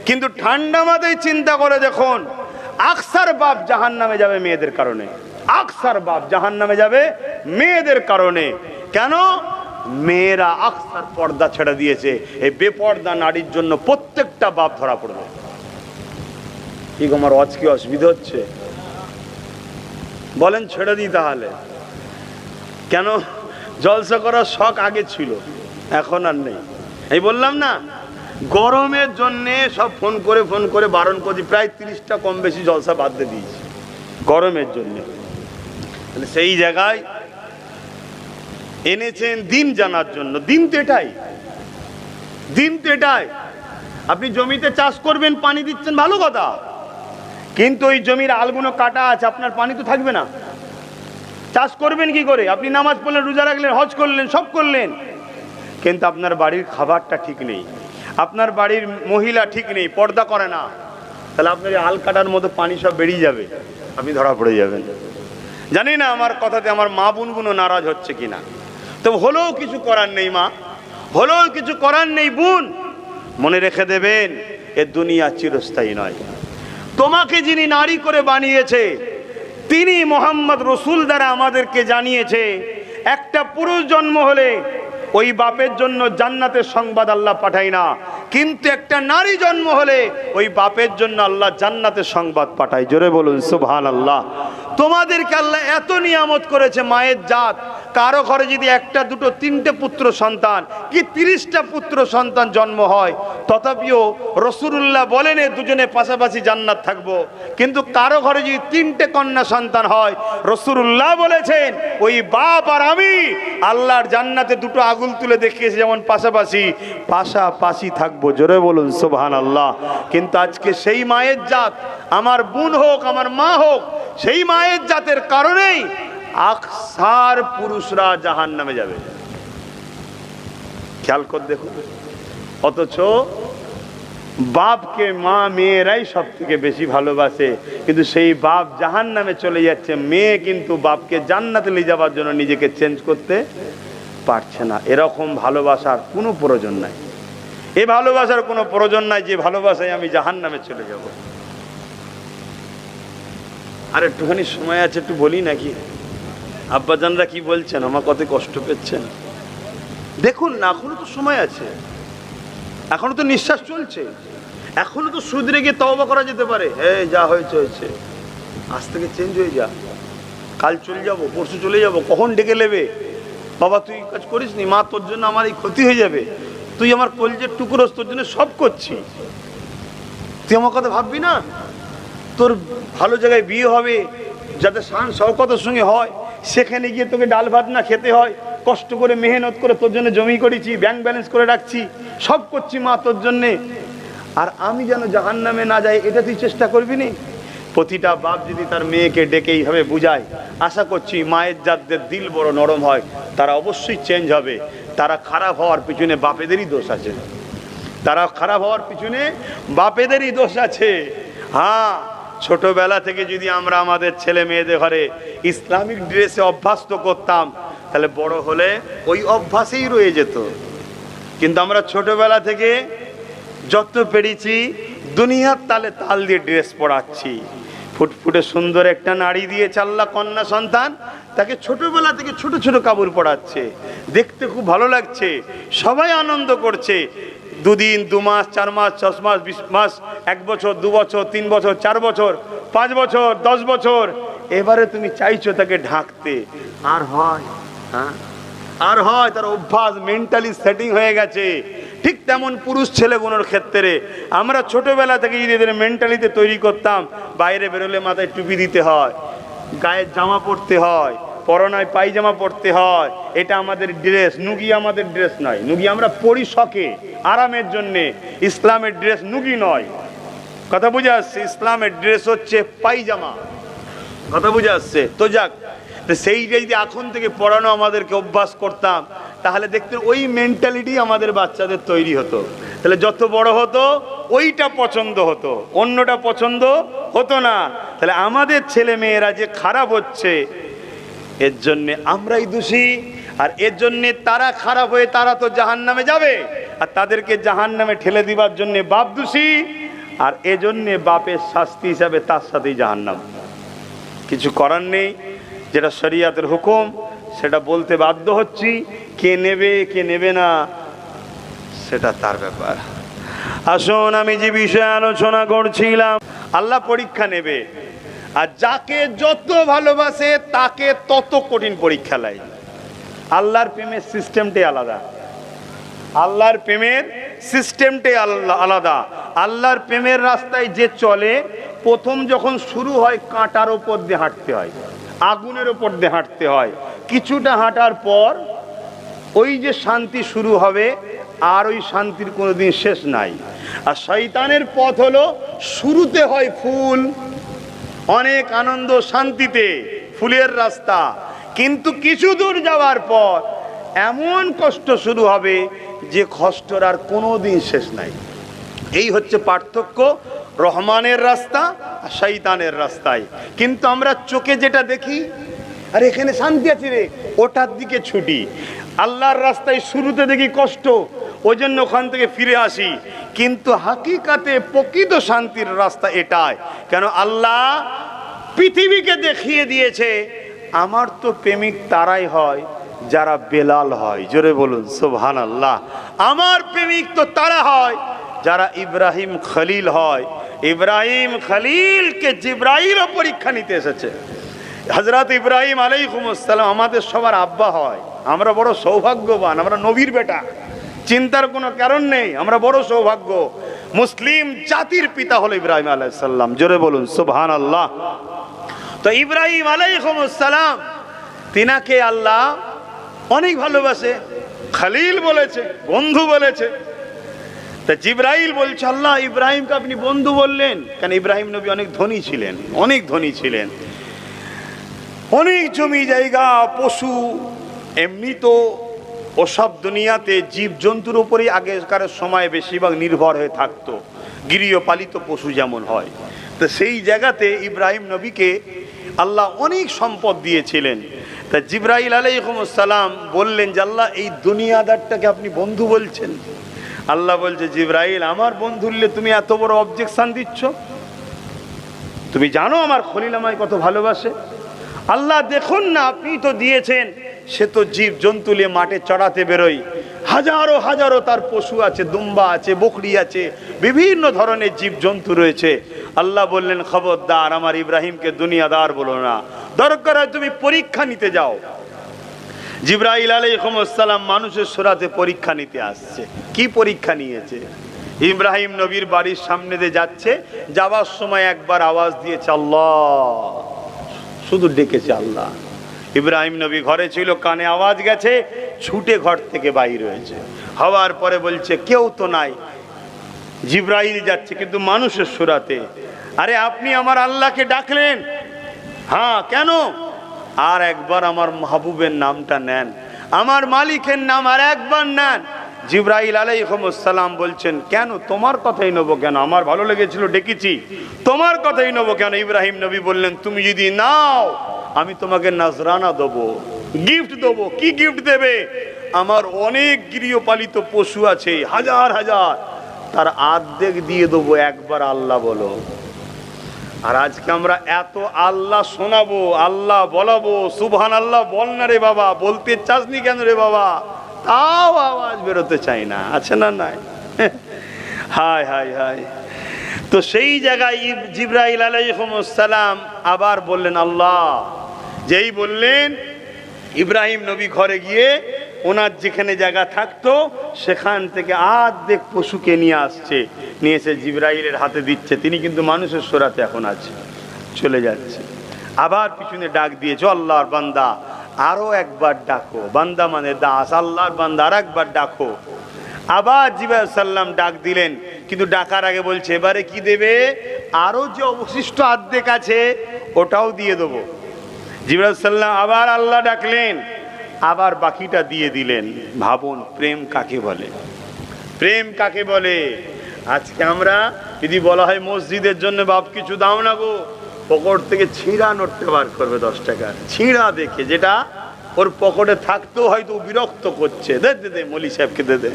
কিন্তু ঠান্ডা মাথায় চিন্তা করে দেখুন, আকসার বাপ জাহান্নামে যাবে মেয়েদের কারণে, আকসার বাপ জাহান্নামে যাবে মেয়েদের কারণে। কেন? মেয়েরা আকসার পর্দা ছেড়ে দিয়েছে। এই বেপর্দা নারীর জন্য প্রত্যেকটা বাপ ধরা পড়বে। কি আমার আজ কি অসুবিধা হচ্ছে? বলেন ছেড়ে দিই তাহলে। কেন? জলসা করার শখ আগে ছিল, এখন আর নেই। এই বললাম না, গরমের জন্যে সব ফোন করে বারণ করছি, প্রায় 30টা কম বেশি জলসা বাদ দিয়ে দিয়েছি গরমের জন্যে। সেই জায়গায় এনেছেন দিন জানার জন্য। দিন তো এটাই, দিন তো এটাই। আপনি জমিতে চাষ করবেন, পানি দিচ্ছেন, ভালো কথা, কিন্তু ওই জমির আলগুলো কাটা আছে, আপনার পানি তো থাকবে না। চাষ করবেন কি করে? আপনি নামাজ পড়লেন, রোজা রাখলেন, হজ করলেন, সব করলেন, কিন্তু আপনার বাড়ির খাবারটা ঠিক নেই, আপনার বাড়ির মহিলা ঠিক নেই, পর্দা করে না, তাহলে আপনার আল কাটার মতো পানি সব বেরিয়ে যাবে, আপনি ধরা পড়ে যাবেন। জানি না আমার কথাতে আমার মা বোনগুলো নারাজ হচ্ছে কিনা, তো হলেও কিছু করার নেই। মা হলেও কিছু করার নেই বোন, মনে রেখে দেবেন এ দুনিয়া চিরস্থায়ী নয়। তোমাকে যিনি নারী করে বানিয়েছে তিনি মোহাম্মদ রসুল দ্বারা আমাদেরকে জানিয়েছে একটা পুরুষ জন্ম হলে ওই বাপের জন্য জান্নাতের সংবাদ আল্লাহ পাঠায় না, কিন্তু একটা নারী জন্ম হলে ওই বাপের জন্য আল্লাহ জান্নাতের সংবাদ পাঠায়। জোরে বলুন সুবহানাল্লাহ। তোমাদেরকে আল্লাহ এত নিয়ামত করেছে, মায়ের জাত। কারো ঘরে যদি একটা দুটো তিনটে পুত্র সন্তান কি 30টা পুত্র সন্তান জন্ম হয়, তথাপিও রাসূলুল্লাহ বলেন দুজনে পাশাপাশি জান্নাত থাকবো। কিন্তু কারো ঘরে যদি 3টে কন্যা সন্তান হয়, রাসূলুল্লাহ বলেছেন ওই বাপ আর আমি আল্লাহর জান্নাতে দুটো আগুন তুলে দেখিয়েছি, যেমন পাশাপাশি পাশাপাশি থাকবো। জোরে বলুন সুবহানাল্লাহ। কিন্তু আজকে সেই মায়ের জাত, আমার বোন হোক আমার মা হোক, সেই মায়ের জাতের কারণেই আকসার পুরুষরা জাহান্নামে যাবে। খেয়াল করে দেখুন, অথচ বাপকে মা মেয়েরাই সব থেকে বেশি ভালোবাসে, কিন্তু সেই বাপ জাহান্নামে চলে যাচ্ছে, মেয়ে কিন্তু বাপকে জান্নাতে নিয়ে যাওয়ার জন্য নিজেকে চেঞ্জ করতে পারছে না। এরকম ভালোবাসার কোনো প্রয়োজন নাই, এ ভালোবাসার কোনো প্রয়োজন নাই যে ভালোবাসায় আমি জাহান্নামে চলে যাব। আর একটুখানি সময় আছে, একটু বলি নাকি? আব্বাজানরা কি বলছেন, আমার কত কষ্ট পেচ্ছেন দেখুন না। এখনো তো সময় আছে, এখনো তো নিঃশ্বাস চলছে, এখনো তো শুধরে গিয়ে তওবা করা যেতে পারে। হ্যাঁ, যা হয়েছে হয়েছে, আজ থেকে চেঞ্জ হয়ে যা, কাল চলে যাব, পরশু চলে যাব, কখন ডেকে নেবে, বাবা তুই কাজ করিস নি, মা তোর জন্য আমার এই ক্ষতি হয়ে যাবে, তুই আমার কলজের টুকরোস, তোর জন্য সব করছি, তুই আমার কথা ভাববি না? তোর ভালো জায়গায় বিয়ে হবে, যাতে শান শওকতের সঙ্গে হয়, সেখানে গিয়ে তোকে ডাল ভাত না খেতে হয়, কষ্ট করে মেহনত করে তোর জন্য জমি করেছি, ব্যাংক ব্যালেন্স করে রাখছি, সব করছি মা তোর জন্যে, আর আমি যেন জাহান্নামে না যাই, এটা তুই চেষ্টা করবি নি? প্রতিটা বাপ যদি তার মেয়েকে ডেকে এইভাবে বুঝায়, আশা করছি মায়ের যাদের দিল বড় নরম হয় তারা অবশ্যই চেঞ্জ হবে। তারা খারাপ হওয়ার পিছনে বাপেদেরই দোষ আছে, তারা খারাপ হওয়ার পিছনে বাপেদেরই দোষ আছে। হ্যাঁ, ছোটবেলা থেকে যদি আমরা আমাদের ছেলে মেয়েদের ঘরে ইসলামিক ড্রেসে অভ্যস্ত করতাম, তাহলে বড় হলে ওই অভ্যাসেই রয়ে যেত। কিন্তু আমরা ছোটবেলা থেকে যত পেরেছি দুনিয়ার তালে তাল দিয়ে ড্রেস পরাচ্ছি। ফুটফুটে সুন্দর একটা নারী দিয়ে চাল্লা কন্যা সন্তান, তাকে ছোটবেলা থেকে ছোট ছোট কাপড় পরাচ্ছে, দেখতে খুব ভালো লাগছে, সবাই আনন্দ করছে। 2 দিন 2 মাস 4 মাস 6 মাস 20 মাস 1 বছর 2 বছর 3 বছর 4 বছর 5 বছর 10 বছর, এবারে তুমি চাইছো তাকে ঢাকতে, আর হয়? হ্যাঁ, আর হয়? তার অভ্যাস মেন্টালি সেটিং হয়ে গেছে। ঠিক তেমন পুরুষ ছেলেগুলোর ক্ষেত্রে আমরা ছোটবেলা থেকে যদি এদের মেন্টালিতে তৈরি করতাম, বাইরে বেরোলে মাথায় টুপি দিতে হয়, গায়ে জামা পরতে হয়, পরনায় পায়জামা পরতে হয়, এটা আমাদের ড্রেস, নুগি আমাদের ড্রেস নয়। নুগি আমরা পরি শখে, আরামের জন্যে। ইসলামের ড্রেস নুগি নয়, কথা বুঝে আসছে? ইসলামের ড্রেস হচ্ছে পায়জামা, কথা বুঝে আসছে তো? যাক, সেইটা যদি এখন থেকে পড়ানো আমাদেরকে অভ্যাস করতাম, তাহলে দেখতে ওই মেন্টালিটি আমাদের বাচ্চাদের তৈরি হতো। তাহলে যত বড় হতো ওইটা পছন্দ হতো, অন্যটা পছন্দ হতো না। তাহলে আমাদের ছেলে মেয়েরা যে খারাপ হচ্ছে, এর জন্যে আমরাই দোষী, আর এর জন্যে তারা খারাপ হয়ে তারা তো জাহান্নামে যাবে, আর তাদেরকে জাহান্নামে ঠেলে দিবার জন্যে বাপ দোষী, আর এজন্যে বাপের শাস্তি হিসাবে তার সাথেই জাহান্নাম। কিছু করার নেই, যেটা শরিয়াতের হুকুম সেটা বলতে বাধ্য হচ্ছি। কে নেবে কে নেবে না সেটা তার ব্যাপার। আসুন, আমি যে বিষয়ে আলোচনা করছিলাম, আল্লাহ পরীক্ষা নেবে, আর যাকে যত ভালোবাসে তাকে তত কঠিন পরীক্ষা নেয়। আল্লাহর প্রেমের সিস্টেমটাই আলাদা, আল্লাহর প্রেমের সিস্টেমটাই আলাদা। আল্লাহর প্রেমের রাস্তায় যে চলে, প্রথম যখন শুরু হয় কাঁটার ওপর দিয়ে হাঁটতে হয়, আগুনের ওপর দিয়ে হাঁটতে হয়। কিছুটা হাঁটার পর ওই যে শান্তি শুরু হবে, আর ওই শান্তির কোনোদিন শেষ নাই। আর শয়তানের পথ হলো শুরুতে হয় ফুল, অনেক আনন্দ শান্তিতে, ফুলের রাস্তা, কিন্তু কিছু দূর যাওয়ার পর এমন কষ্ট শুরু হবে যে কষ্টর আর কোনোদিন শেষ নাই। এই হচ্ছে পার্থক্য রহমানের রাস্তা আর শয়তানের রাস্তায়। কিন্তু আমরা চোখে যেটা দেখি, আর এখানে শান্তি আছে রে, ওটার দিকে ছুটি। আল্লাহর রাস্তায় শুরুতে দেখি কষ্ট, ওই জন্য ওখান থেকে ফিরে আসি, কিন্তু হাকিকাতে প্রকৃত শান্তির রাস্তা এটাই। কেন আল্লাহ পৃথিবীকে দেখিয়ে দিয়েছে, আমার তো প্রেমিক তারাই হয় যারা বেলাল হয়। জোরে বলুন সুবহানাল্লাহ। আমার প্রেমিক তো তারা হয় যারা ইব্রাহিম খলিল হয়। ইব্রাহিম খলিলকে জিবরাইলও পরীক্ষা নিতে এসেছে। হযরত ইব্রাহিম আলাইহিস সালাম আমাদের সবার আব্বা হয়। আমরা বড় সৌভাগ্যবান, আমরা নবীর বেটা, চিন্তার কোনো কারণ নেই, আমরা বড় সৌভাগ্য। মুসলিম জাতির পিতা হলো ইব্রাহিম আলাইহিস সালাম। জোরে বলুন সুবহানাল্লাহ। তো ইব্রাহিম আলাইহিস সালাম, তিনাকে আল্লাহ অনেক ভালোবাসে, খলিল বলেছে, বন্ধু বলেছে। তা জিবরাইল বলছে, আল্লাহ ইব্রাহিমকে আপনি বন্ধু বললেন কেন? ইব্রাহিম নবী অনেক ধনী ছিলেন, অনেক ধনী ছিলেন, অনেক জমি জায়গা, পশু। এমনি তো ওসব দুনিয়াতে জীবজন্তুর উপরেই আগেকার সময় বেশিরভাগ নির্ভর হয়ে থাকতো, গৃহপালিত পশু যেমন হয়। তো সেই জায়গাতে ইব্রাহিম নবীকে আল্লাহ অনেক সম্পদ দিয়েছিলেন। তা জিবরাইল আলাইহিস সালাম বললেন যে আল্লাহ এই দুনিয়াদারটাকে আপনি বন্ধু বলছেন? আল্লাহ বলছে, জিবরাইল আমার বন্ধুল্লে তুমি এত বড় অবজেকশন দিচ্ছ? তুমি জানো আমার খলিল আমায় কত ভালোবাসে? আল্লাহ দেখুন না, আপনি তো দিয়েছেন, সে তো জীব জন্তু নিয়ে মাঠে চড়াতে বেরোয়, হাজারো হাজারো তার পশু আছে, দুম্বা আছে, বকরি আছে, বিভিন্ন ধরনের জীব জন্তু রয়েছে। আল্লাহ বললেন, খবরদার আমার ইব্রাহিমকে দুনিয়াদার বলো না, দরকার হয় তুমি পরীক্ষা নিতে যাও। জিবরাইল আলাইহিস সালাম মানুষের সুরাতে পরীক্ষা নিতে আসছে। কি পরীক্ষা নিয়েছে? ইব্রাহিম নবীর বাড়ির সামনে দিয়ে যাচ্ছে, যাওয়ার সময় একবার আওয়াজ দিয়েছে আল্লাহ, শুধু ডেকেছে আল্লাহ। ইব্রাহিম নবী ঘরে ছিল, কানে আওয়াজ গেছে, ছুটে ঘর থেকে বাইর হয়েছে। হওয়ার পরে বলছে কেউ তো নাই। জিবরাইল যাচ্ছে কিন্তু মানুষের সুরাতে। আরে আপনি আমার আল্লাহকে ডাকলেন? হ্যাঁ, কেন? আর একবার আমার মাহবুবের নামটা নেন, আমার মালিকের নাম আর একবার নেন। জিবরাইল আলাইহিস সালাম বলছেন, কেন? তোমার কথাই নেবো কেন? আমার ভালো লেগেছিল ডেকেছি, তোমার কথাই নেবো কেন? ইব্রাহিম নবী বললেন, তুমি যদি নাও আমি তোমাকে নাজরানা দেবো, গিফট দেবো। কি গিফট দেবে? আমার অনেক গৃহপালিত পশু আছে, হাজার হাজার, তার অর্ধেক দিয়ে দেবো, একবার আল্লাহ বলো। আর আজকে আমরা এত আল্লাহ শোনাবো, আল্লাহ বলাবো, সুবহানাল্লাহ বল না রে বাবা, বলতে চাসনি কেন রে বাবা? তাও আওয়াজ বেরোতে চাই না, আছে না নাই? হায় হায় হায়। তো সেই জায়গায় জিবরাইল আলাইহিস সালাম আবার বললেন আল্লাহ। যেই বললেন, ইব্রাহিম নবী ঘরে গিয়ে ওনার যেখানে জায়গা থাকতো সেখান থেকে অর্ধেক পশুকে নিয়ে আসছে, নিয়ে এসে জিবরাইলের হাতে দিচ্ছে। তিনি কিন্তু মানুষের সুরাতে এখন আছে, চলে যাচ্ছে। আবার পিছনে ডাক দিয়েছে, আল্লাহর বান্দা আরো একবার ডাকো। বান্দা মানে দাস, আল্লাহর বান্দা আর একবার ডাকো। আবার জিবরাইল সাল্লাম ডাক দিলেন, কিন্তু ডাকার আগে বলছে এবারে কি দেবে? আরো যে অবশিষ্ট অর্ধেক আছে ওটাও দিয়ে দেবো। জিবরাইল সাল্লাম আবার আল্লাহ ডাকলেন, আবার বাকিটা দিয়ে দিলেন। ভাবুন প্রেম কাকে বলে, প্রেম কাকে বলে। আজকে আমরা যদি বলা হয় মসজিদের জন্য বাপ কিছু দাও না গো, পকেট থেকে ছিঁড়া নোটটা বার করবে 10 টাকার, ছিঁড়া দেখে, যেটা ওর পকেটে থাকতেও হয়তো বিরক্ত করছে, দে দে দে মৌলী সাহেবকে দে দে।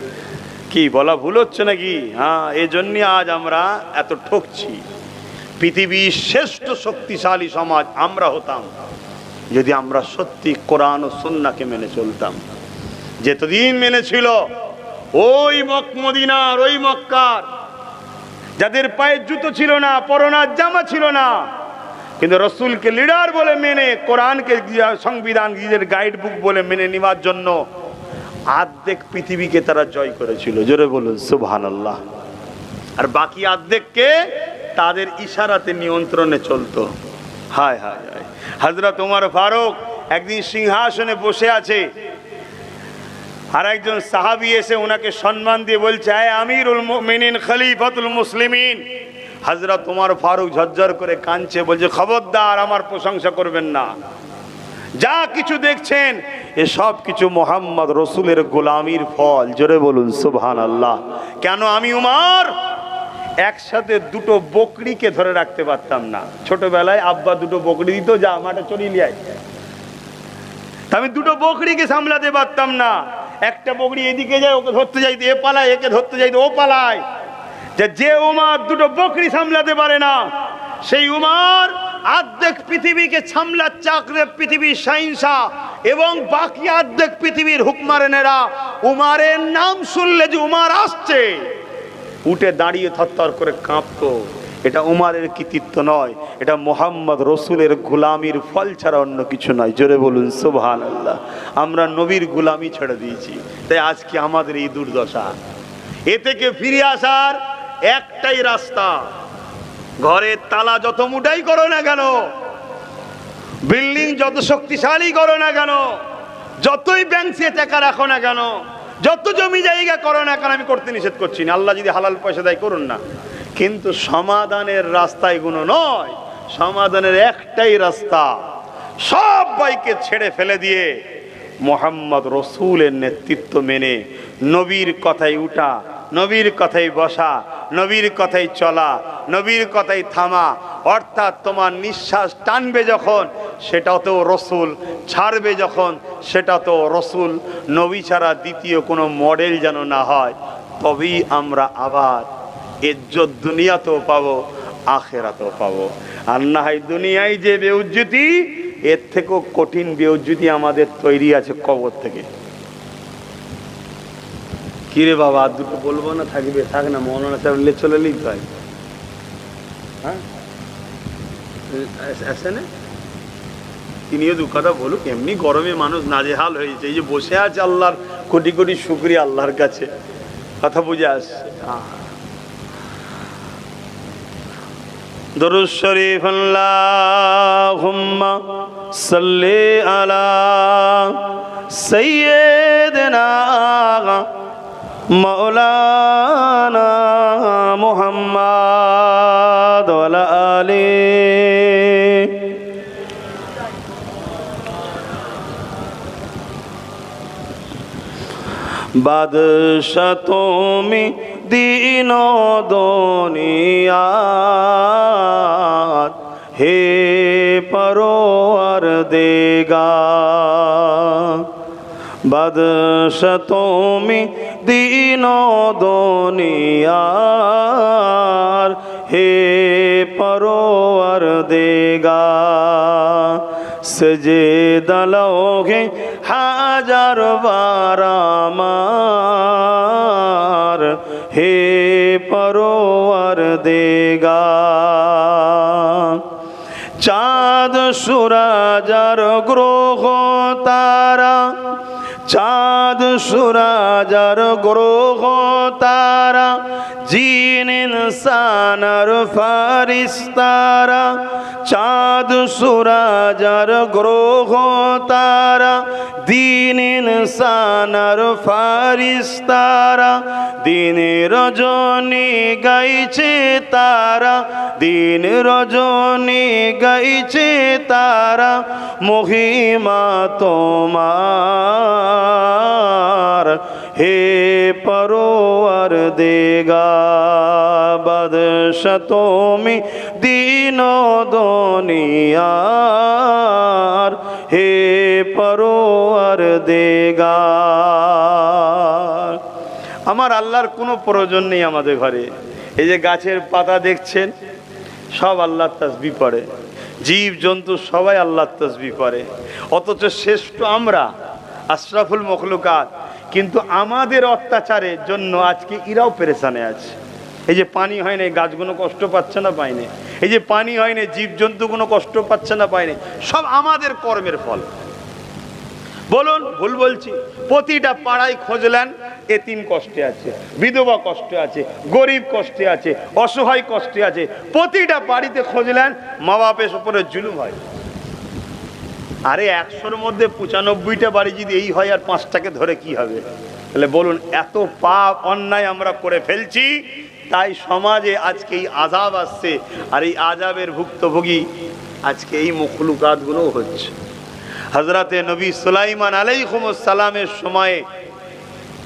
কি বলা ভুল হচ্ছে নাকি? হ্যাঁ, এই জন্যই আজ আমরা এত ঠকছি। পৃথিবীর শ্রেষ্ঠ শক্তিশালী সমাজ আমরা হতাম যদি আমরা সত্যি কোরআন ও সুন্নাহকে মেনে চলতাম। যেতদিন মেনে ছিল ওই মদিনার, ওই মক্কার যাদের পায়ে জুতো ছিল না, পরনার জামা ছিল না, কিন্তু রসুলকে লিডার বলে মেনে, কোরআনকে সংবিধান, নিজের গাইড বুক বলে মেনে নেওয়ার জন্য অর্ধেক পৃথিবীকে তারা জয় করেছিল। জোরে বলুন সুবহানাল্লাহ। আর বাকি অর্ধেককে তাদের ইশারাতে নিয়ন্ত্রণে চলতো। হায় হায় হায়। হযরত ওমর ফারুক একদিন সিংহাসনে বসে আছে, আর একজন সাহাবী এসে ওনাকে সম্মান দিয়ে বলছে, হে আমিরুল মুমিনিন, খলিফাতুল মুসলিমিন। হযরত ওমর ফারুক ঝরঝর করে কাঁদছে, বলছে খবরদার আমার প্রশংসা করবেন না, যা কিছু দেখছেন এসব কিছু মোহাম্মদ রসুলের গোলামির ফল। জোরে বলুন সুবহানাল্লাহ। কেন? আমি উমর একসাথে দুটো বকরিকে ধরে রাখতে পারতাম না। ছোটবেলায় আব্বা দুটো বকরি দিত, যা মাঠে চড়িয়ে লিয়ে আয়। আমি দুটো বকরিকে সামলাতে পারতাম না। একটা বকরি এদিকে যায়, ওকে ধরতে যাইতে এ পালায়, একে ধরতে যাইতে ও পালায়। যে উমার দুটো বকরি সামলাতে পারে না, সেই উমার অর্ধেক পৃথিবীকে সামলাচ্ছে, আখরেব পৃথিবীর শাহিনশাহ, এবং বাকি অর্ধেক পৃথিবীর হুকমারেনেরা উমারের নাম শুনলে যে উমার আসছে, উঠে দাঁড়িয়ে থরথর করে কাঁপতো। এটা উমারের কৃতিত্ব নয়, এটা মোহাম্মদ রসুলের গোলামির ফল ছাড়া অন্য কিছু নয়। জোরে বলুন সুবহানাল্লাহ। আমরা নবীর গোলামি ছেড়ে দিয়েছি, তাই আজকে আমাদের এই দুর্দশা। এ থেকে ফিরে আসার একটাই রাস্তা, ঘরের তালা যত মুটাই করো না কেন, বিল্ডিং যত শক্তিশালী করো না কেন, যতই ব্যাংকে টাকা রাখো না কেন, যত জমি জায়গা করো না কেন, আমি করতে নিষেধ করছি না, আল্লাহ যদি হালাল পয়সা দেয় করুন না, কিন্তু সমাধানের রাস্তা এগুলো নয়। সমাধানের একটাই রাস্তা, সবাইকে ছেড়ে ফেলে দিয়ে মোহাম্মদ রসুলের নেতৃত্ব মেনে নবীর কথায় উঠা, নবীর কথাই বসা, নবীর কথাই চলা, নবীর কথাই থামা। অর্থাৎ তোমার নিঃশ্বাস টানবে যখন সেটাও তো রসুল, ছাড়বে যখন সেটা তো রসুল। নবী ছাড়া দ্বিতীয় কোনো মডেল যেন না হয়, তবেই আমরা আবার ইজ্জত দুনিয়াতেও পাবো, আখেরাতেও পাবো। আর না হয় দুনিয়ায় যে বেউজ্জতি, এর থেকেও কঠিন বেউজ্জতি আমাদের তৈরি আছে কবর থেকে। কিরে বাবা আর দুটো বলবো না, থাকবে থাক না, মৌলানা সাহেব চলে এলেই তো হয়। হ্যাঁ আসে না, তিনিও দু কথা বলুক। এমনি গরমে মানুষ নাজেহাল হয়েছে, এই যে বসে আছে, আল্লাহর কোটি কোটি শুকরিয়া আল্লাহর কাছে। কথা বুঝে আসছে। দরুদ শরীফ আল্লাহুম্মা সাল্লি আলা সাইয়্যিদিনা মাওলানা মুহাম্মদ ওয়া আলা আলিহি। বাদশা তুমি দিন দুনিয়াত, হে পরওয়ারদিগার। বাদশা তুমি দিন দুনিয়ার, হে পরওয়ারদিগার। সজদা লওহে হাজার বার আমার, হে পরওয়ারদিগার। চাঁদ সূরজ আর গ্রহ তারা, চাঁদ সূরজ আর গ্রহ তারা, জিন ইনসান আর ফারিস্তারা। চাঁদ সূরজ আর গ্রহ তারা, দিন ইনসান আর ফারিস্তারা। দিন রজনী গাইছে তারা, দিন রজনী গাইছে তারা, মহিমা তোমার, হে পরওয়ারদিগার। বাদশা তুমি দিন দুনিয়ার, হে পরওয়ারদিগার। আমার আল্লাহর কোনো প্রয়োজন নেই আমাদের ঘরে। এই যে গাছের পাতা দেখছেন, সব আল্লাহর তাসবিহ পড়ে, জীব জন্তু সবাই আল্লাহর তাসবিহ পড়ে, অথচ শ্রেষ্ঠ আমরা, আশরাফুল মখলুকাত। কিন্তু আমাদের অত্যাচারের জন্য আজকে এরাও পেরেশানে আছে। এই যে পানি হয় না, গাছগুলো কষ্ট পাচ্ছে না, পায়নি। এই যে পানি হয় না, জীবজন্তুগুলো কষ্ট পাচ্ছে না, পায়নি। সব আমাদের কর্মের ফল। বলুন ভুল বলছি? প্রতিটা পাড়ায় খোঁজলেন, এতিম কষ্টে আছে, বিধবা কষ্টে আছে, গরিব কষ্টে আছে, অসহায় কষ্টে আছে। প্রতিটা বাড়িতে খোঁজলেন, মা বাপের উপরে জুলুম হয়। আরে 100-র মধ্যে 95টা বাড়ি যদি এই হয়, আর 5টাকে ধরে কি হবে? তাহলে বলুন, এত পাপ অন্যায় আমরা করে ফেলছি, তাই সমাজে আজকে এই আযাব আসছে। আর এই আযাবের ভুক্তভোগী আজকে এই মখলুকাতগুলো হচ্ছে। হযরতে নবী সুলাইমান আলাইহিস সালামের সময়ে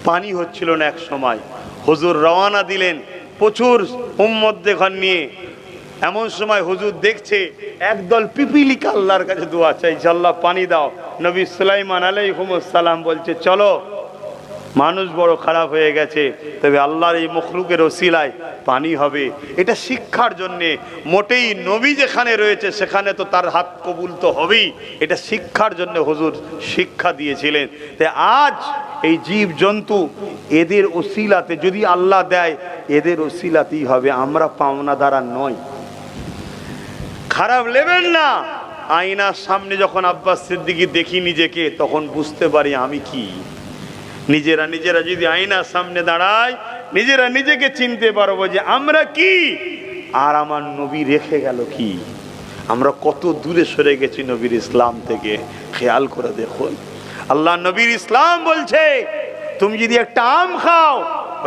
পানি হচ্ছিল না। এক সময় হুজুর রওনা দিলেন প্রচুর উম্মতদের নিয়ে, এমন সময় হুজুর দেখছে একদল পিপিলিকা আল্লাহর কাছে দোয়া চাইছে, আল্লাহ পানি দাও। নবী সুলাইমান আলাইহিস সালাম বলছে চলো, মানুষ বড় খারাপ হয়ে গেছে, তবে আল্লাহর এই মখলুকের ওসিলায় পানি হবে। এটা শিক্ষার জন্যে, মোটেই নবী যেখানে রয়েছে সেখানে তো তার হাত কবুল তো হবেই, এটা শিক্ষার জন্য হুজুর শিক্ষা দিয়েছিলেন। তাই আজ এই জীব জন্তু এদের ওসিলাতে যদি আল্লাহ দেয়, এদের ওসিলাতেই হবে, আমরা পাওনা দ্বারা নয়। খারাপ নেবেন না। আয়নার সামনে যখন আব্বাস সিদ্দিকী দেখি নিজেকে, তখন বুঝতে পারি আমি কি। নিজেরা যদি আয়নার সামনে দাঁড়ায়, নিজেরা নিজেকে চিনতে পারবো যে আমরা কি আর আমার নবী রেখে গেল কি। আমরা কত দূরে সরে গেছি নবীর ইসলাম থেকে, খেয়াল করে দেখুন। আল্লাহ নবীর ইসলাম বলছে তুমি যদি একটা আম খাও,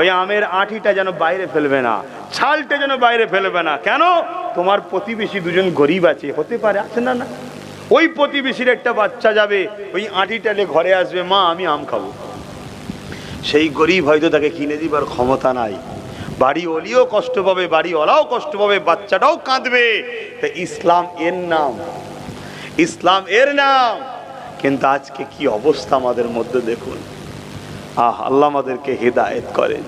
ওই আমের আঁটিটা যেন বাইরে ফেলবে না, ছালটা যেন বাইরে ফেলবে না। কেন? তোমার প্রতিবেশী দুজন গরিব আছে, হতে পারে, আছে না? না, ওই প্রতিবেশীর একটা বাচ্চা যাবে, ওই আঁটিটা নিয়ে ঘরে আসবে, মা আমি আম খাবো। সেই গরিব হয়তো তাকে কিনে দিবার ক্ষমতা নাই, বাড়ি ওলিও কষ্ট পাবে, বাড়িওয়ালাও কষ্ট পাবে, বাচ্চাটাও কাঁদবে। তা ইসলাম এর নাম, ইসলাম এর নাম। কিন্তু আজকে কি অবস্থা আমাদের মধ্যে দেখুন। আল্লাহ আমাদেরকে হেদায়েত করেন।